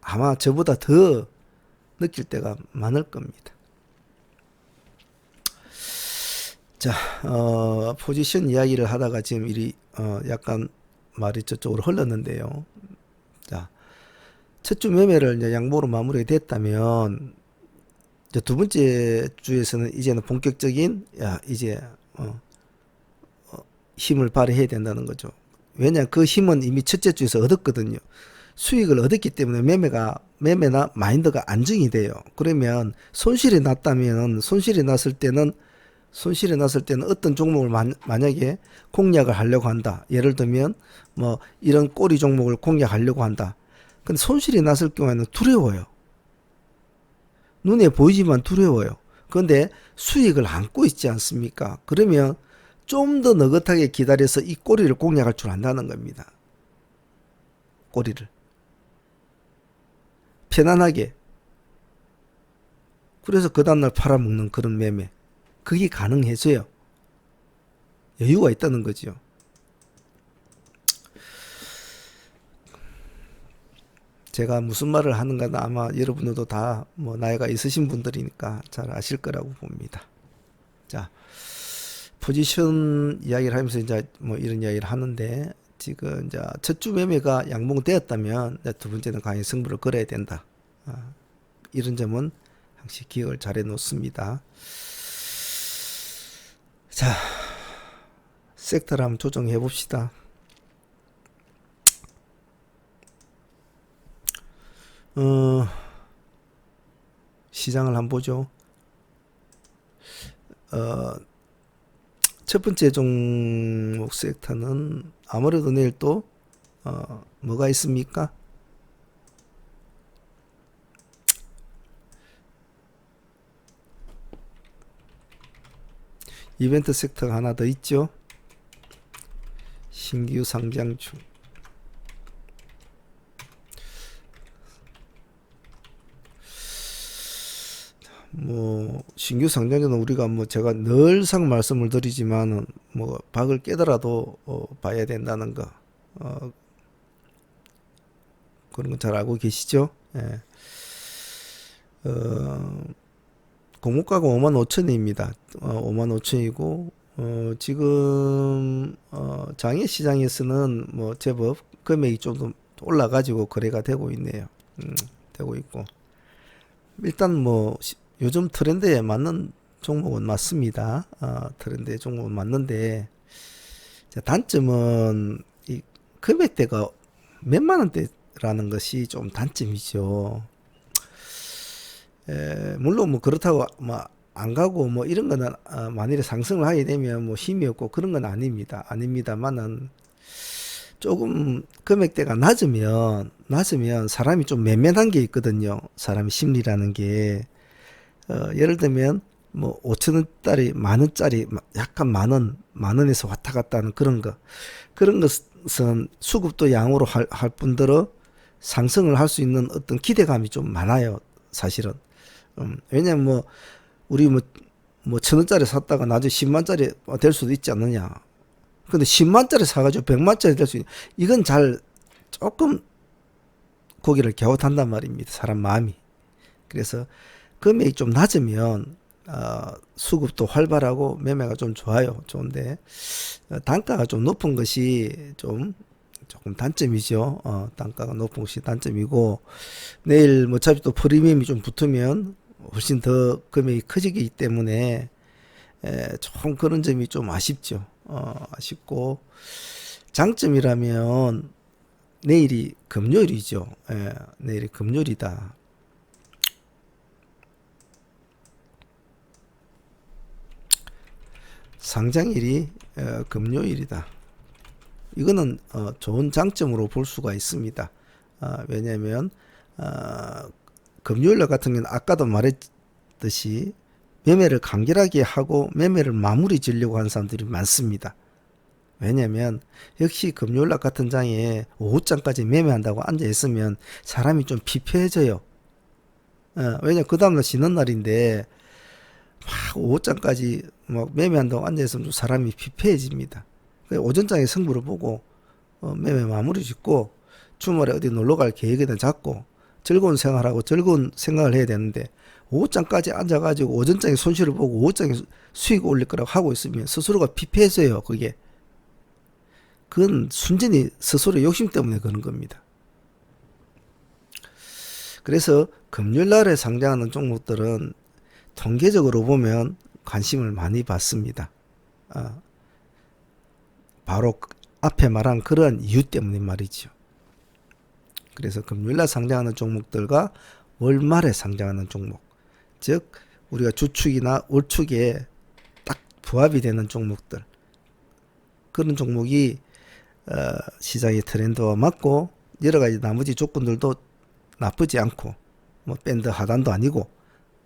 아마 저보다 더 느낄 때가 많을 겁니다. 자, 포지션 이야기를 하다가 지금 약간 말이 저쪽으로 흘렀는데요. 자, 첫 주 매매를 이제 양보로 마무리가 됐다면 이제 두 번째 주에서는 이제는 본격적인 이제 힘을 발휘해야 된다는 거죠. 왜냐 그 힘은 이미 첫째 주에서 얻었거든요. 수익을 얻었기 때문에 매매나 마인드가 안정이 돼요. 그러면 손실이 났을 때는 어떤 종목을 만약에 공략을 하려고 한다. 예를 들면 뭐 이런 꼬리 종목을 공략하려고 한다. 근데 손실이 났을 경우에는 두려워요. 눈에 보이지만 두려워요. 그런데 수익을 안고 있지 않습니까? 그러면 좀 더 느긋하게 기다려서 이 꼬리를 공략할 줄 안다는 겁니다. 꼬리를. 편안하게. 그래서 그 다음날 팔아먹는 그런 매매. 그게 가능해져요. 여유가 있다는 거죠. 제가 무슨 말을 하는가는 아마 여러분들도 다 뭐 나이가 있으신 분들이니까 잘 아실 거라고 봅니다. 자, 포지션 이야기를 하면서 이제 뭐 이런 이야기를 하는데 지금 이제 첫 주 매매가 양봉되었다면 두 번째는 강하게 승부를 걸어야 된다. 이런 점은 항상 기억을 잘 해놓습니다. 자, 섹터를 한번 조정해 봅시다. 시장을 한번 보죠. 첫 번째 종목 섹터는 아무래도 내일 또 뭐가 있습니까? 이벤트 섹터가 하나 더 있죠. 신규 상장 중. 뭐 신규 상장자는 우리가 뭐 제가 늘상 말씀을 드리지만은 뭐 박을 깨더라도 봐야 된다는 거 그런 건 잘 알고 계시죠? 예. 공모가가 55,000원입니다. 55,000원이고 지금 장외 시장에서는 뭐 제법 금액이 좀 더 올라가지고 거래가 되고 있네요. 되고 있고 일단 뭐 요즘 트렌드에 맞는 종목은 맞습니다. 트렌드의 종목은 맞는데 단점은 이 금액대가 몇만 원대라는 것이 좀 단점이죠. 물론 뭐 그렇다고 뭐 안 가고 뭐 이런 거는 만일에 상승을 하게 되면 뭐 힘이 없고 그런 건 아닙니다만은 조금 금액대가 낮으면 사람이 좀 매매한 게 있거든요. 사람 심리라는 게 예를 들면 뭐 5,000원짜리 만원짜리 약간 만원에서 왔다 갔다 하는 그런 것은 수급도 양호로 할 뿐더러 상승을 할 수 있는 어떤 기대감이 좀 많아요. 사실은. 왜냐면 뭐 우리 뭐 1,000원짜리 샀다가 나중에 10만짜리 될 수도 있지 않느냐. 근데 10만짜리 사가지고 100만짜리 될 수 있는 이건 잘 조금 고개를 갸웃한단 말입니다. 사람 마음이. 그래서 금액이 좀 낮으면 수급도 활발하고 매매가 좀 좋은데 단가가 좀 높은 것이 조금 단점이죠. 단가가 높은 것이 단점이고 내일 뭐 어차피 또 프리미엄이 좀 붙으면 훨씬 더 금액이 커지기 때문에 좀 그런 점이 좀 아쉽죠. 아쉽고 장점이라면 내일이 금요일이죠. 내일이 금요일이다. 상장일이 금요일이다. 이거는 좋은 장점으로 볼 수가 있습니다. 왜냐하면 금요일 같은 경우는 아까도 말했듯이 매매를 간결하게 하고 매매를 마무리 지으려고 하는 사람들이 많습니다. 왜냐하면 역시 금요일 같은 장에 오후장까지 매매한다고 앉아 있으면 사람이 좀 피폐해져요. 왜냐면 그 다음날 쉬는 날인데 막 오후장까지 막 매매한다고 앉아 있으면 좀 사람이 피폐해집니다. 오전장에 승부를 보고 매매 마무리 짓고 주말에 어디 놀러 갈 계획이든 잡고 즐거운 생활하고 즐거운 생각을 해야 되는데 오후장까지 앉아가지고 오전장에 손실을 보고 오후장에 수익 올릴 거라고 하고 있으면 스스로가 피폐해져요. 그건 순전히 스스로 욕심 때문에 그런 겁니다. 그래서 금요일날에 상장하는 종목들은 통계적으로 보면 관심을 많이 받습니다. 바로 앞에 말한 그런 이유 때문에 말이죠. 그래서 금요일날 상장하는 종목들과 월말에 상장하는 종목, 즉 우리가 주축이나 월축에 딱 부합이 되는 종목들, 그런 종목이 시장의 트렌드와 맞고 여러 가지 나머지 조건들도 나쁘지 않고 뭐 밴드 하단도 아니고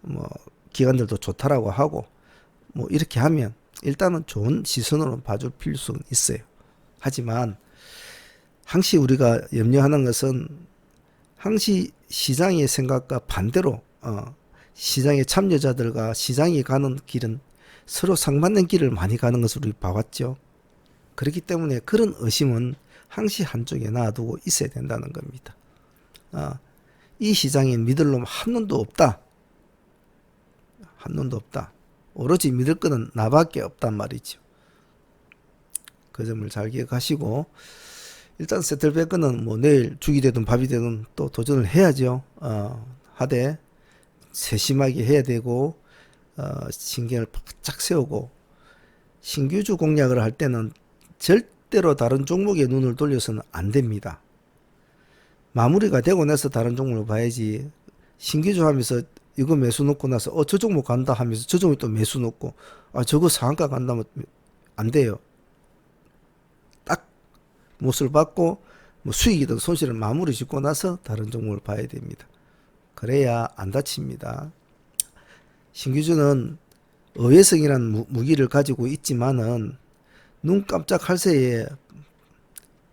뭐 기관들도 좋다라고 하고 뭐 이렇게 하면 일단은 좋은 시선으로 봐줄 필요성은 있어요. 하지만 항시 우리가 염려하는 것은 항시 시장의 생각과 반대로 시장의 참여자들과 시장이 가는 길은 서로 상반된 길을 많이 가는 것을 우리 봐왔죠. 그렇기 때문에 그런 의심은 항시 한쪽에 놔두고 있어야 된다는 겁니다. 이 시장에 믿을 놈 한 놈도 없다. 한 놈도 없다. 오로지 믿을 거는 나밖에 없단 말이죠. 그 점을 잘 기억하시고 일단 세틀베이커는 뭐 내일 죽이 되든 밥이 되든 또 도전을 해야죠. 하되 세심하게 해야 되고 신경을 바짝 세우고 신규주 공략을 할 때는 절대로 다른 종목에 눈을 돌려서는 안 됩니다. 마무리가 되고 나서 다른 종목을 봐야지 신규주 하면서 이거 매수 놓고 나서 저 종목 간다 하면서 저 종목 또 매수 놓고 저거 상한가 간다면 안 돼요. 딱 못을 받고 뭐 수익이든 손실을 마무리 짓고 나서 다른 종목을 봐야 됩니다. 그래야 안 다칩니다. 신규주는 의외성이라는 무기를 가지고 있지만은 눈 깜짝할 새에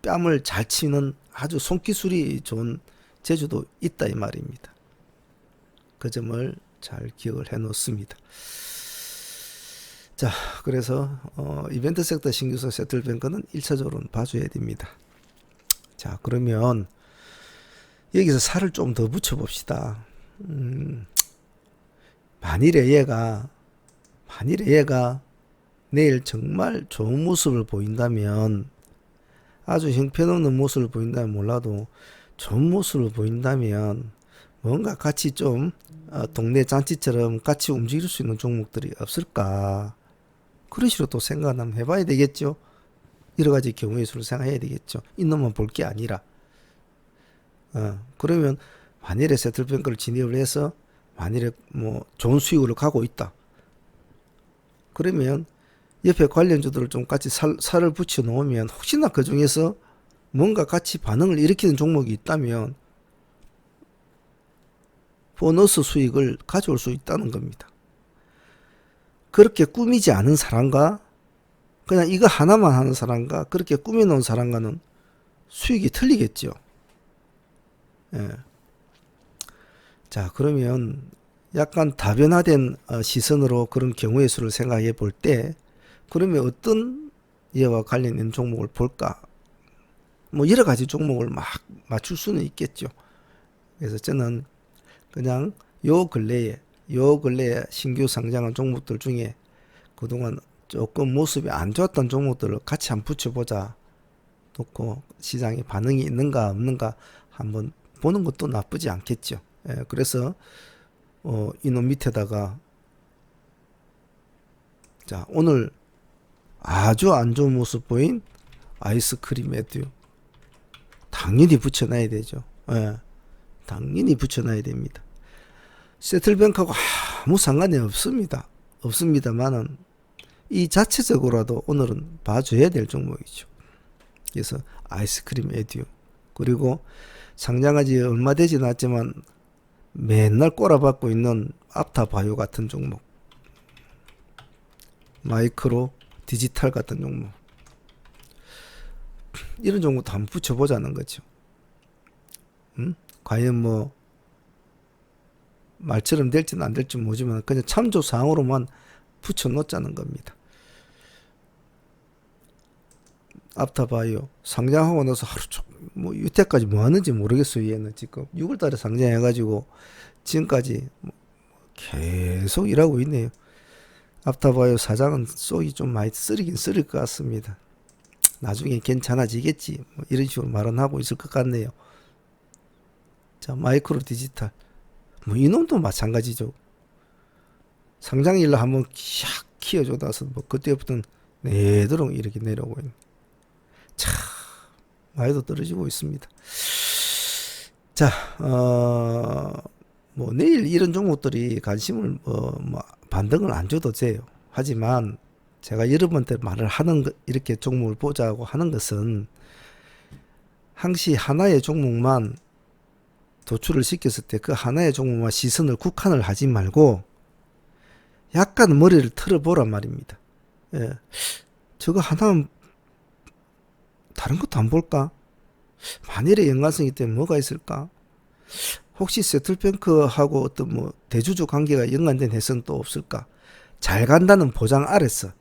뺨을 잘 치는 아주 손기술이 좋은 재주도 있다 이 말입니다. 그 점을 잘 기억을 해 놓습니다. 자, 그래서 이벤트 섹터 신규소 세틀뱅크는 1차적으로는 봐줘야 됩니다. 자, 그러면 여기서 살을 좀 더 붙여 봅시다. 만일에 얘가 내일 정말 좋은 모습을 보인다면, 아주 형편없는 모습을 보인다면 몰라도 좋은 모습을 보인다면 뭔가 같이 좀 동네 잔치처럼 같이 움직일 수 있는 종목들이 없을까, 그런 식으로 또 생각을 한번 해봐야 되겠죠. 여러 가지 경우의 수를 생각해야 되겠죠. 이놈만 볼 게 아니라. 그러면 만일에 세틀뱅크를 진입을 해서 만일에 뭐 좋은 수익으로 가고 있다, 그러면 옆에 관련주들을 좀 같이 살을 붙여 놓으면 혹시나 그 중에서 뭔가 같이 반응을 일으키는 종목이 있다면 보너스 수익을 가져올 수 있다는 겁니다. 그렇게 꾸미지 않은 사람과 그냥 이거 하나만 하는 사람과 그렇게 꾸며놓은 사람과는 수익이 틀리겠죠. 예. 자, 그러면 약간 다변화된 시선으로 그런 경우의 수를 생각해 볼 때, 그러면 어떤 얘와 관련 있는 종목을 볼까? 뭐 여러 가지 종목을 막 맞출 수는 있겠죠. 그래서 저는 그냥 요 근래에 신규 상장한 종목들 중에 그동안 조금 모습이 안 좋았던 종목들을 같이 한번 붙여보자 놓고 시장에 반응이 있는가 없는가 한번 보는 것도 나쁘지 않겠죠. 예, 그래서 이놈 밑에다가, 자, 오늘 아주 안 좋은 모습 보인 아이스크림 에듀 당연히 붙여놔야 되죠. 예, 당연히 붙여놔야 됩니다. 세틀뱅크하고 아무 상관이 없습니다. 없습니다만은 이 자체적으로라도 오늘은 봐줘야 될 종목이죠. 그래서 아이스크림 에듀, 그리고 상장하지 얼마 되지 않았지만 맨날 꼬라박고 있는 앞타바이오 같은 종목, 마이크로 디지털 같은 종목, 이런 종목도 한번 붙여보자는 거죠. 과연 뭐 말처럼 될지는 안 될지 모르지만 그냥 참조사항으로만 붙여놓자는 겁니다. 앞타바이오 상장하고 나서 하루 종일 뭐 이때까지 뭐 하는지 모르겠어요. 얘는 지금 6월달에 상장해가지고 지금까지 계속 일하고 있네요. 앞타바이오 사장은 속이 좀 많이 쓰리긴 쓰릴 것 같습니다. 나중에 괜찮아지겠지 뭐 이런 식으로 말은 하고 있을 것 같네요. 자, 마이크로 디지털 뭐 이놈도 마찬가지죠. 상장일로 한번 샥 키워줘 나서 뭐 그때부터는 내도록 이렇게 내려오고 있는, 참 많이도 떨어지고 있습니다. 자, 뭐 내일 이런 종목들이 관심을 뭐 반등을 안 줘도 돼요. 하지만 제가 여러 번 때 말을 하는 것, 이렇게 종목을 보자고 하는 것은 항시 하나의 종목만 도출을 시켰을 때 그 하나의 종목만 시선을 국한을 하지 말고 약간 머리를 틀어보란 말입니다. 예. 저거 하나만 다른 것도 안 볼까? 만일의 연관성이 때문에 뭐가 있을까? 혹시 세틀뱅크하고 어떤 뭐 대주주 관계가 연관된 해서는 또 없을까? 잘 간다는 보장 아래서,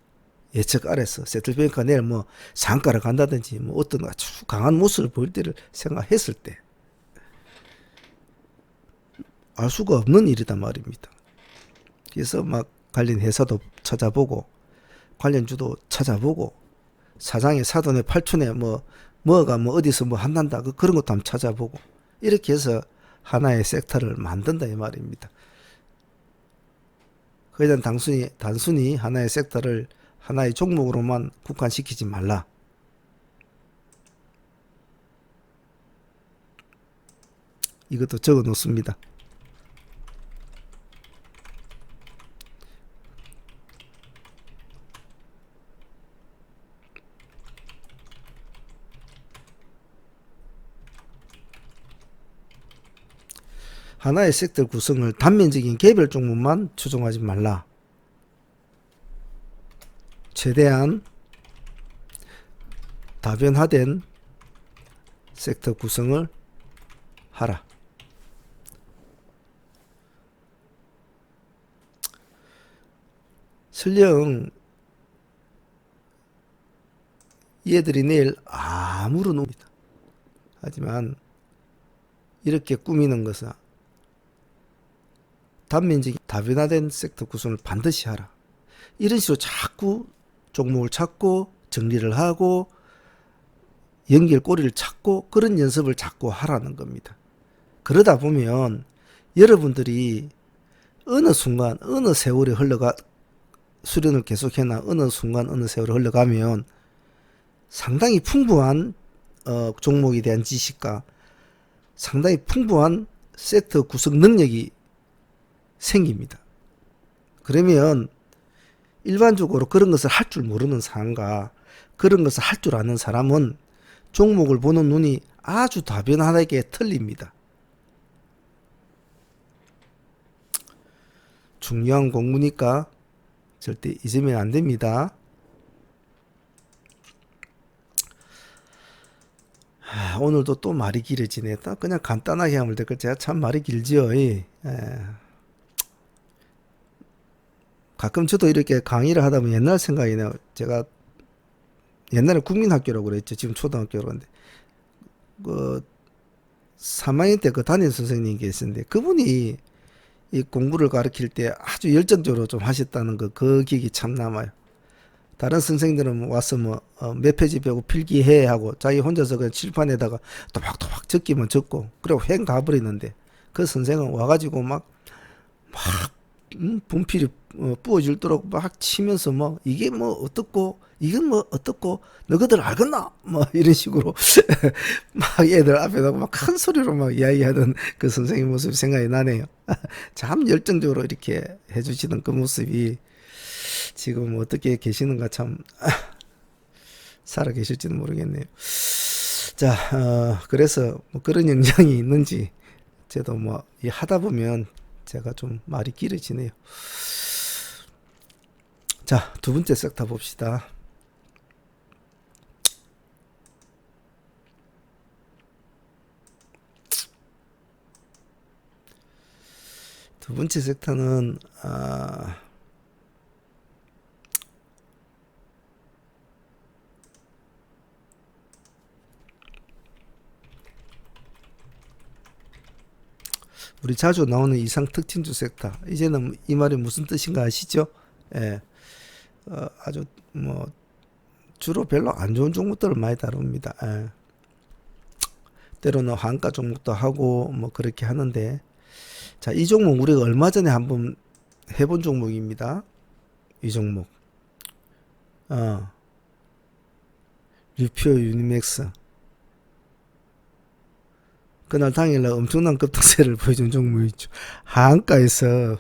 예측 아래서 세틀뱅크가 내일 뭐 상가를 간다든지 뭐 어떤 아주 강한 모습을 보일 때를 생각했을 때 알 수가 없는 일이단 말입니다. 그래서 막 관련 회사도 찾아보고 관련주도 찾아보고 사장의 사돈의 팔촌에 뭐가 뭐 어디서 뭐 한단다 그런 것도 한번 찾아보고 이렇게 해서 하나의 섹터를 만든다 이 말입니다. 그냥 단순히 하나의 섹터를 하나의 종목으로만 국한시키지 말라. 이것도 적어 놓습니다. 하나의 섹터 구성을 단면적인 개별 종목만 추종하지 말라. 최대한 다변화된 섹터 구성을 하라. 설령 얘들이 내일 아무런 옵니다. 하지만 이렇게 꾸미는 것은 단면적인 다변화된 섹터 구성을 반드시 하라. 이런 식으로 자꾸 종목을 찾고 정리를 하고 연결고리를 찾고 그런 연습을 자꾸 하라는 겁니다. 그러다 보면 여러분들이 어느 순간 어느 세월이 흘러가 수련을 계속해나 어느 순간 어느 세월이 흘러가면 상당히 풍부한 종목에 대한 지식과 상당히 풍부한 섹터 구성 능력이 생깁니다. 그러면 일반적으로 그런 것을 할 줄 모르는 사람과 그런 것을 할 줄 아는 사람은 종목을 보는 눈이 아주 다변화하게 틀립니다. 중요한 공부니까 절대 잊으면 안 됩니다. 오늘도 또 말이 길어지네. 그냥 간단하게 하면 될 걸. 제가 참 말이 길지요. 가끔 저도 이렇게 강의를 하다 보면 옛날 생각이 나요. 제가 옛날에 국민학교라고 그랬죠. 지금 초등학교로. 근데 그 3학년 때 그 담임 선생님이 계셨는데 그분이 이 공부를 가르칠 때 아주 열정적으로 좀 하셨다는 그 기억이 참 남아요. 다른 선생님들은 와서 몇 페이지 배우고 필기해 하고 자기 혼자서 그냥 칠판에다가 또박또박 적기만 적고 그리고 횡 가버리는데 그 선생은 와가지고 막 분필이 부어질도록 막 치면서 이게 어떻고 이건 어떻고 너희들 알겠나 이런 식으로 막 애들 앞에다가 막 큰 소리로 막 이야기하던 그 선생님 모습이 생각이 나네요. 참 열정적으로 이렇게 해주시던 그 모습이 지금 어떻게 계시는가 참 살아 계실지는 모르겠네요. 자, 그래서 그런 영향이 있는지 저도 하다 보면 제가 좀 말이 길어지네요. 자, 두 번째 섹터 봅시다. 두 번째 섹터는 우리 자주 나오는 이상 특징주 섹터. 이제는 이 말이 무슨 뜻인가 아시죠? 예. 아주 주로 별로 안 좋은 종목들을 많이 다룹니다. 예. 때로는 한가 종목도 하고 그렇게 하는데, 자, 이 종목 우리가 얼마 전에 한번 해본 종목입니다. 이 종목. 류표 유니맥스. 그날 당일날 엄청난 급등세를 보여준 종목이 있죠. 하한가에서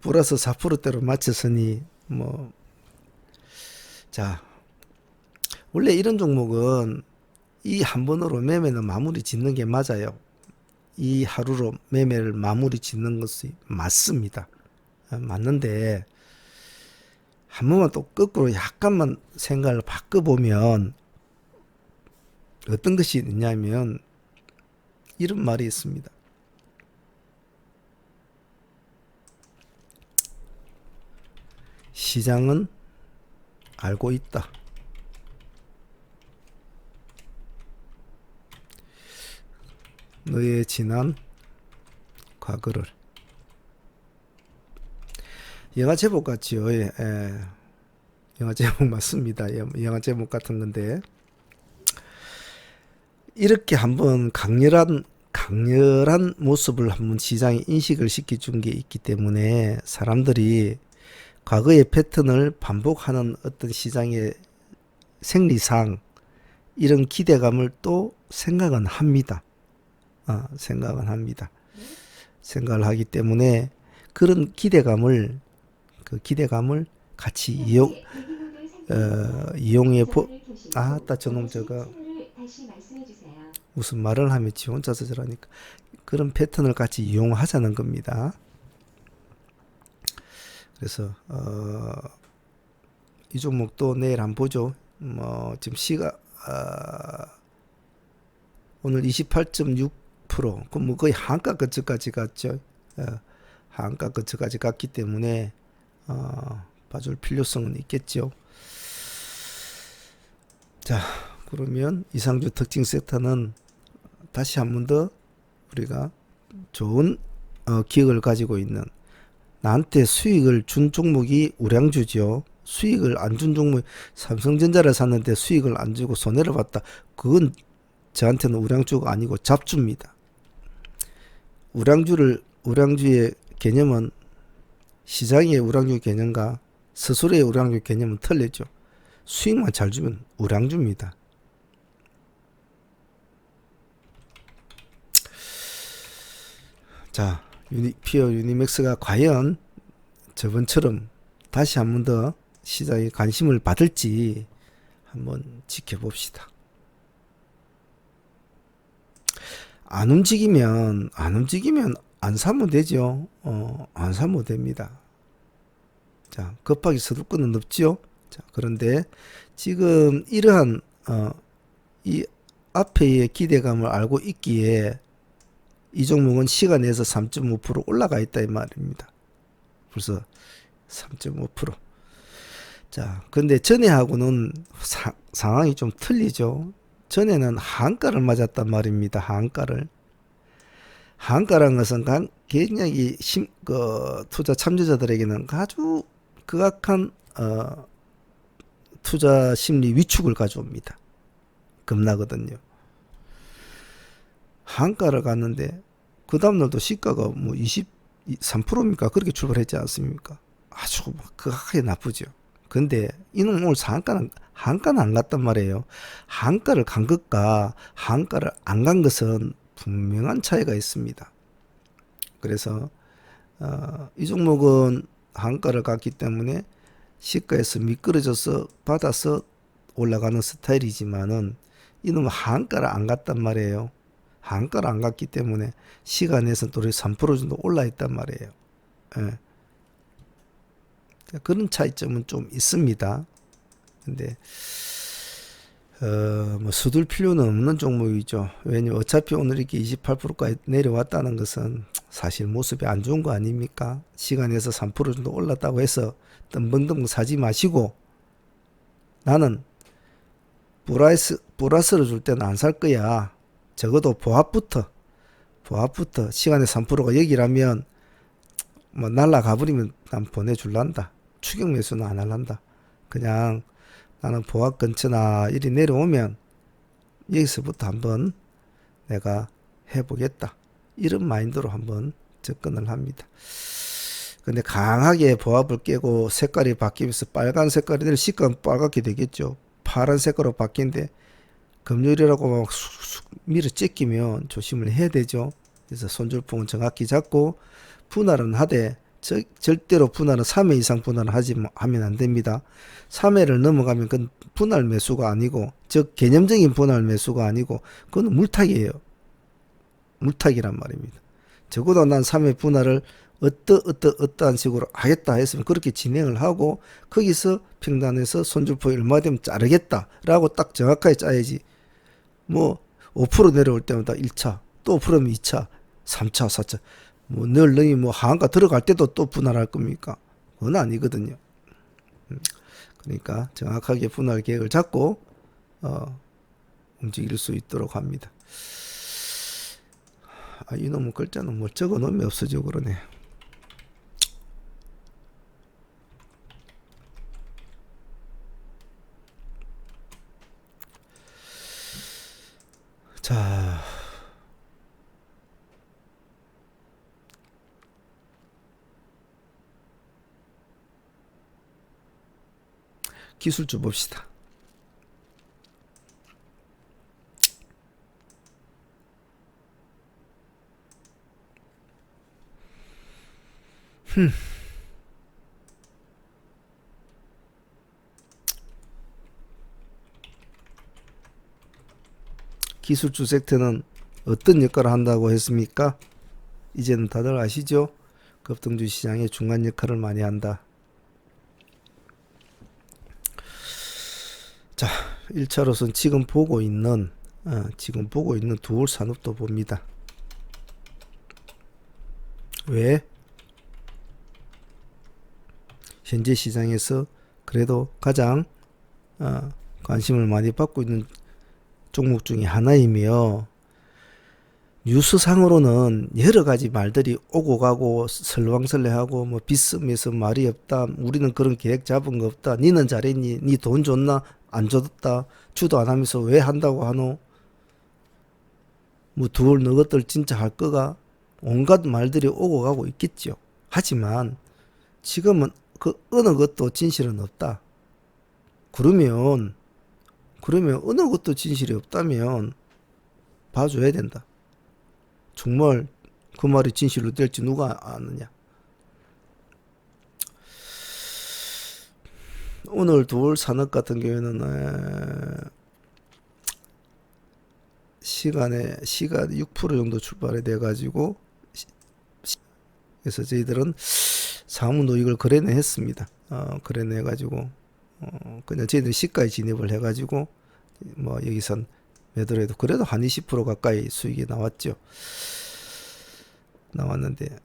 플러스 4%대로 맞췄으니 자, 원래 이런 종목은 이 한 번으로 매매는 마무리 짓는 게 맞아요. 이 하루로 매매를 마무리 짓는 것이 맞습니다. 맞는데 한 번만 또 거꾸로 약간만 생각을 바꿔보면 어떤 것이 있냐면 이런 말이 있습니다. 시장은 알고 있다. 너의 지난 과거를. 영화 제목 같지요. 예. 영화 제목 맞습니다. 영화 제목 같은 건데 이렇게 한번 강렬한 모습을 한번 시장에 인식을 시켜준 게 있기 때문에 사람들이 과거의 패턴을 반복하는 어떤 시장의 생리상 이런 기대감을 또 생각은 합니다. 생각을 합니다. 생각을 하기 때문에 그런 기대감을 같이 이용해 저놈 저거 무슨 말을 하면 지 혼자서 저러니까 그런 패턴을 같이 이용하자는 겁니다. 그래서 이 종목도 내일 한번 보죠. 지금 오늘 28.6%, 그럼 뭐 거의 한가 근처까지 갔죠. 한가 근처까지 갔기 때문에 봐줄 필요성은 있겠죠. 자, 그러면 이상주 특징 섹터는 다시 한 번 더 우리가 좋은 기억을 가지고 있는, 나한테 수익을 준 종목이 우량주죠. 수익을 안 준 종목, 삼성전자를 샀는데 수익을 안 주고 손해를 봤다. 그건 저한테는 우량주가 아니고 잡주입니다. 우량주의 개념은, 시장의 우량주 개념과 스스로의 우량주 개념은 틀리죠. 수익만 잘 주면 우량주입니다. 자, 피어 유니맥스가 과연 저번처럼 다시 한 번 더 시장에 관심을 받을지 한번 지켜봅시다. 안 움직이면 안 사면 되죠. 안 사면 됩니다. 자, 급하게 서둘 건 없죠. 자, 그런데 지금 이러한 이 앞에의 기대감을 알고 있기에 이 종목은 시간에서 3.5% 올라가 있다 이 말입니다. 벌써 3.5%. 자, 근데 전에하고는 상황이 좀 틀리죠. 전에는 한가를 맞았단 말입니다. 한가라는 것은 굉장히 투자 참여자들에게는 아주 극악한 투자 심리 위축을 가져옵니다. 겁나거든요. 한가를 갔는데 그 다음날도 시가가 뭐 23%입니까? 그렇게 출발했지 않습니까? 아주 극악하게 나쁘죠. 근데 이놈 오늘 한가는 안 갔단 말이에요. 한가를 간 것과 한가를 안 간 것은 분명한 차이가 있습니다. 그래서 이 종목은 한가를 갔기 때문에 시가에서 미끄러져서 받아서 올라가는 스타일이지만은 이놈은 한가를 안 갔단 말이에요. 한가를 안 갔기 때문에 시간에서 또 3% 정도 올라 있단 말이에요. 예. 그런 차이점은 좀 있습니다. 근데 뭐 서둘 필요는 없는 종목이죠. 왜냐면 어차피 오늘 이렇게 28%까지 내려왔다는 것은 사실 모습이 안 좋은 거 아닙니까? 시간에서 3% 정도 올랐다고 해서 덤벙덤벙 사지 마시고, 나는 보너스를 줄 때는 안 살 거야. 적어도 보합부터 시간에 3%가 여기라면 뭐 날라가 버리면 난 보내줄란다. 추격 매수는 안 할란다. 그냥 나는 보합 근처나 이리 내려오면 여기서부터 한번 내가 해보겠다. 이런 마인드로 한번 접근을 합니다. 근데 강하게 보합을 깨고 색깔이 바뀌면서 빨간 색깔이 되면 시가는 빨갛게 되겠죠. 파란 색깔로 바뀌는데 금요일이라고 막 쑥쑥 밀어 째끼면 조심을 해야 되죠. 그래서 손절봉은 정확히 잡고 분할은 하되, 절대로 분할은 3회 이상 분할을 하면 안 됩니다. 3회를 넘어가면 그건 분할 매수가 아니고, 즉 개념적인 분할 매수가 아니고 그건 물타기예요. 물타기란 말입니다. 적어도 난 3회 분할을 어떠한 식으로 하겠다 했으면 그렇게 진행을 하고, 거기서 평단에서 손절폭이 얼마 되면 자르겠다라고 딱 정확하게 짜야지. 뭐 5% 내려올 때마다 1차, 또 5%면 2차, 3차, 4차, 뭐 늘 너희 뭐 하한가 들어갈 때도 또 분할할 겁니까? 그건 아니거든요. 그러니까 정확하게 분할 계획을 잡고 움직일 수 있도록 합니다. 이놈의 글자는 뭐 적어 놓으면 없어져 그러네. 자, 기술주 봅시다. 기술주 섹터는 어떤 역할을 한다고 했습니까? 이제는 다들 아시죠? 급등주 시장의 중간 역할을 많이 한다. 자, 1차로선 지금 보고 있는 두올 산업도 봅니다. 왜? 현재 시장에서 그래도 가장 관심을 많이 받고 있는 종목 중에 하나이며, 뉴스상으로는 여러 가지 말들이 오고 가고 설왕설래하고 뭐 비스무에서 말이 없다, 우리는 그런 계획 잡은 거 없다, 니는 잘했니, 니 돈 줬나, 안 줬다, 주도 안 하면서 왜 한다고 하노, 뭐 두올 너것들 진짜 할 거가, 온갖 말들이 오고 가고 있겠죠. 하지만 지금은 그 어느 것도 진실은 없다. 그러면 어느 것도 진실이 없다면 봐줘야 된다. 정말 그 말이 진실로 될지 누가 아느냐. 오늘 두올 산업 같은 경우에는 시간 6% 정도 출발이 돼 가지고, 그래서 저희들은 사무 노익을 거래내 했습니다. 거래내 가지고 그냥 저희들이 시가에 진입을 해 가지고 뭐 여기선 매도를 해도 그래도 한 20% 가까이 수익이 나왔는데,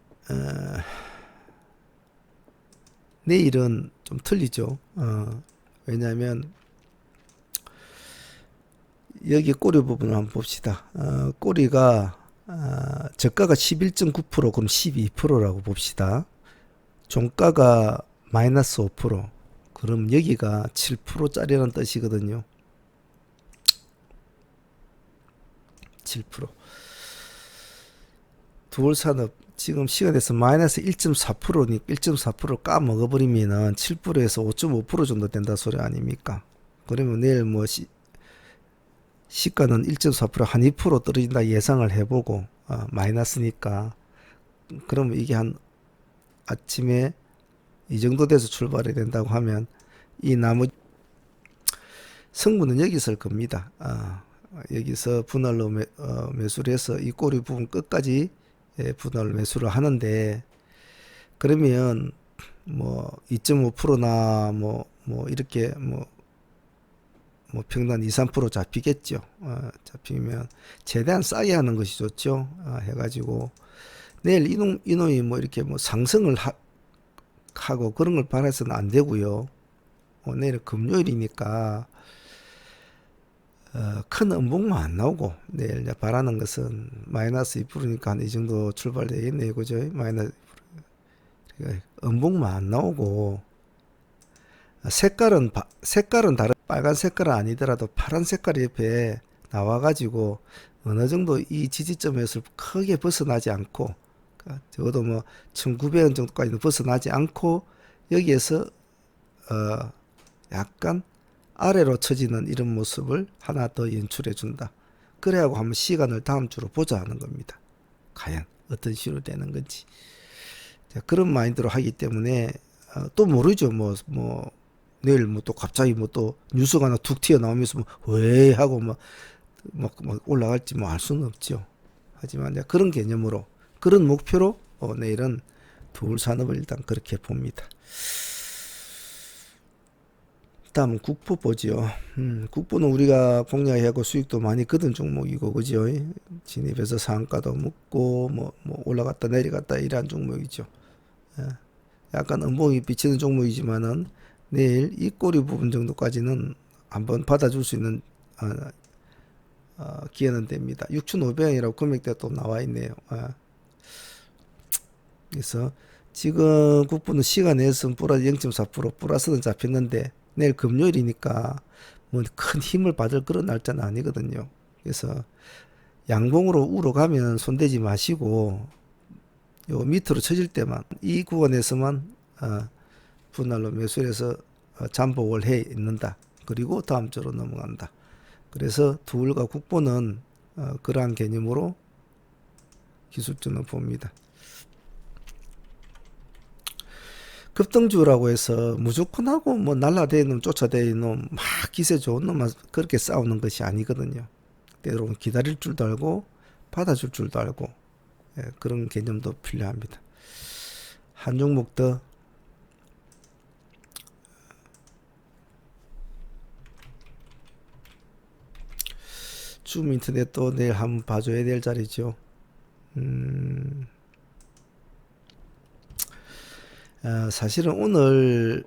내일은 좀 틀리죠. 왜냐하면 여기 꼬리 부분을 한번 봅시다. 꼬리가 저가가 11.9%, 그럼 12%라고 봅시다. 종가가 마이너스 5%, 그럼 여기가 7%짜리라는 뜻이거든요. 7%. 두올 산업 지금 시간에서 마이너스 1.4%니까 1.4%를 까먹어버리면은 7%에서 5.5% 정도 된다 소리 아닙니까? 그러면 내일 뭐 시가는 1.4% 한 2% 떨어진다 예상을 해보고, 마이너스니까 그러면 이게 한 아침에 이 정도 돼서 출발이 된다고 하면 이 나머지 성분은 여기 있을 겁니다. 여기서 분할로 매수를 해서 이 꼬리 부분 끝까지 분할 매수를 하는데, 그러면 뭐 2.5%나 뭐 이렇게 뭐 평단 2~3% 잡히겠죠. 잡히면 최대한 싸게 하는 것이 좋죠. 해가지고 내일 이놈이 뭐 이렇게 뭐 상승을 하고 그런 걸 바라서는 안 되고요. 내일 금요일이니까 큰 음봉만 안 나오고, 내일 바라는 것은 마이너스 2%니까 한 이 정도 출발되겠네요. 그죠? 마이너스 2%. 음봉만 안 나오고, 색깔은 다른, 빨간 색깔은 아니더라도 파란 색깔 옆에 나와가지고 어느 정도 이 지지점에서 크게 벗어나지 않고, 적어도 뭐 1900원 정도까지는 벗어나지 않고 여기에서 약간 아래로 처지는 이런 모습을 하나 더 연출해 준다. 그래야고 한번 시간을 다음 주로 보자 하는 겁니다. 과연 어떤 식으로 되는 건지. 그런 마인드로 하기 때문에 또 모르죠. 뭐 내일 뭐 또 갑자기 뭐 또 뉴스가 하나 툭 튀어나오면서 뭐 왜 하고 뭐 올라갈지 뭐 알 수는 없죠. 하지만 그런 개념으로, 그런 목표로 내일은 두올 산업을 일단 그렇게 봅니다. 다음은 국보 보죠. 국보는 우리가 공략하고 수익도 많이 거둔 종목이고, 그죠? 진입해서 상한가도 먹고 뭐 올라갔다 내려갔다 이러한 종목이죠. 약간 음봉이 비치는 종목이지만은 내일 이 꼬리 부분 정도까지는 한번 받아줄 수 있는 기회는 됩니다. 6,500원이라고 금액대가 또 나와 있네요. 그래서 지금 국보는 시간 내에서는 플러스 0.4% 플러스는 잡혔는데, 내일 금요일이니까 뭐 큰 힘을 받을 그런 날짜는 아니거든요. 그래서 양봉으로 우러 가면 손대지 마시고, 요 밑으로 쳐질 때만 이 구간에서만 분할로 매수해서 잠복을 해 있는다. 그리고 다음 주로 넘어간다. 그래서 두올과 국보는 그러한 개념으로 기술주는 봅니다. 급등주라고 해서 무조건 하고 뭐 날라대는 놈, 쫓아대는 놈, 막 기세 좋은 놈만 그렇게 싸우는 것이 아니거든요. 때로는 기다릴 줄도 알고 받아줄 줄도 알고, 예, 그런 개념도 필요합니다. 한 종목 더. 줌 인터넷도 내일 한번 봐줘야 될 자리죠. 사실은 오늘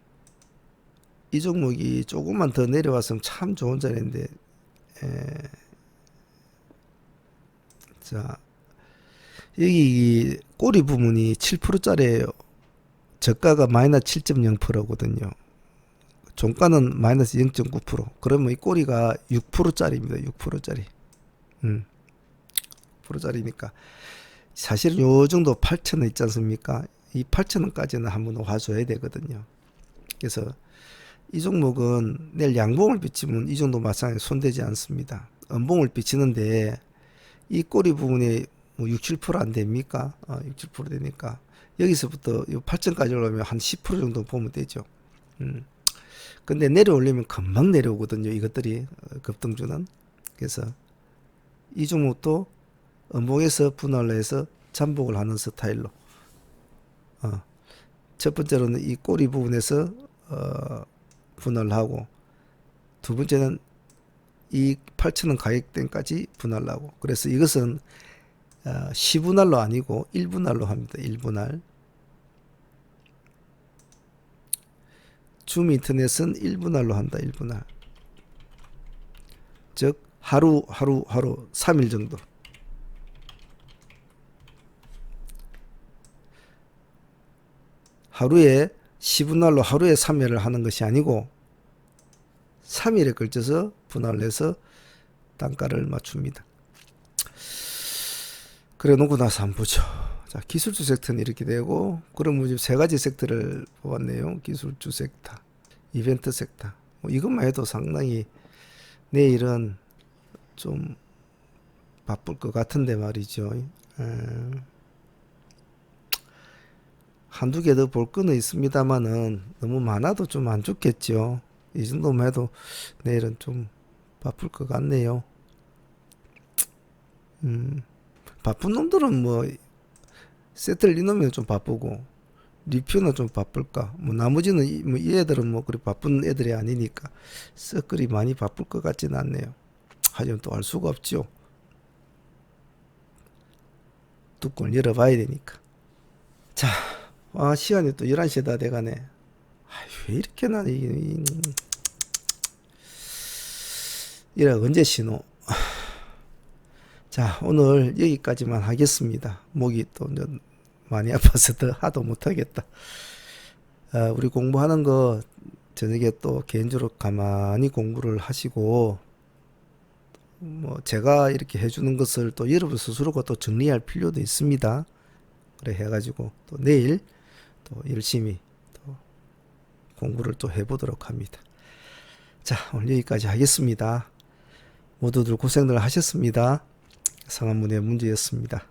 이 종목이 조금만 더 내려왔으면 참 좋은 자리인데, 자, 여기 꼬리 부분이 7%짜리예요. 저가가 마이너스 7.0%거든요. 종가는 마이너스 0.9%. 그러면 이 꼬리가 6%짜리입니다. 6%짜리. 6%짜리니까 사실은 요 정도 8,000원 있지 않습니까? 이 8,000원까지는 한번 와줘야 되거든요. 그래서 이 종목은 내일 양봉을 비치면 이 정도 마찬가지로 손대지 않습니다. 음봉을 비치는데 이 꼬리 부분이 뭐 6, 7%안 됩니까? 6, 7% 되니까 여기서부터 8,000까지 올라오면 한 10% 정도 보면 되죠. 근데 내려올리면 금방 내려오거든요. 이것들이 급등주는. 그래서 이 종목도 음봉에서 분할을 해서 잠복을 하는 스타일로. 첫 번째로는 이 꼬리 부분에서 분할을 하고, 두 번째는 이 8,000원 가격대까지 분할을 하고. 그래서 이것은 시분할로 아니고 1분할로 합니다. 1분할. 줌 인터넷은 1분할로 한다. 1분할. 즉 하루 3일 정도. 하루에 시분할로 하루에 3회를 하는 것이 아니고 3일에 걸쳐서 분할을 해서 단가를 맞춥니다. 그래 놓고 나서 한번 보죠. 자, 기술주 섹터는 이렇게 되고, 그럼 지금 세 가지 섹터를 뽑았네요. 기술주 섹터, 이벤트 섹터. 뭐 이것만 해도 상당히 내일은 좀 바쁠 것 같은데 말이죠. 한두 개 더 볼 거는 있습니다만은 너무 많아도 좀 안 좋겠죠. 이 정도만 해도 내일은 좀 바쁠 것 같네요. 바쁜 놈들은 뭐 세트를 이놓으면 좀 바쁘고, 리뷰는 좀 바쁠까. 뭐 나머지는 이 애들은 뭐 그리 바쁜 애들이 아니니까 썩 그리 많이 바쁠 것 같지는 않네요. 하지만 또 알 수가 없죠. 뚜껑을 열어봐야 되니까. 자, 시간이 또 11시에 다 돼가네. 왜 이렇게 나는 이래 언제 신호. 자, 오늘 여기까지만 하겠습니다. 목이 또 많이 아파서 더 하도 못하겠다. 우리 공부하는 거 저녁에 또 개인적으로 가만히 공부를 하시고, 뭐 제가 이렇게 해주는 것을 또 여러분 스스로가 또 정리할 필요도 있습니다. 그래 해가지고 또 내일 또 열심히 또 공부를 또 해보도록 합니다. 자, 오늘 여기까지 하겠습니다. 모두들 고생들 하셨습니다. 상한문의 문제였습니다.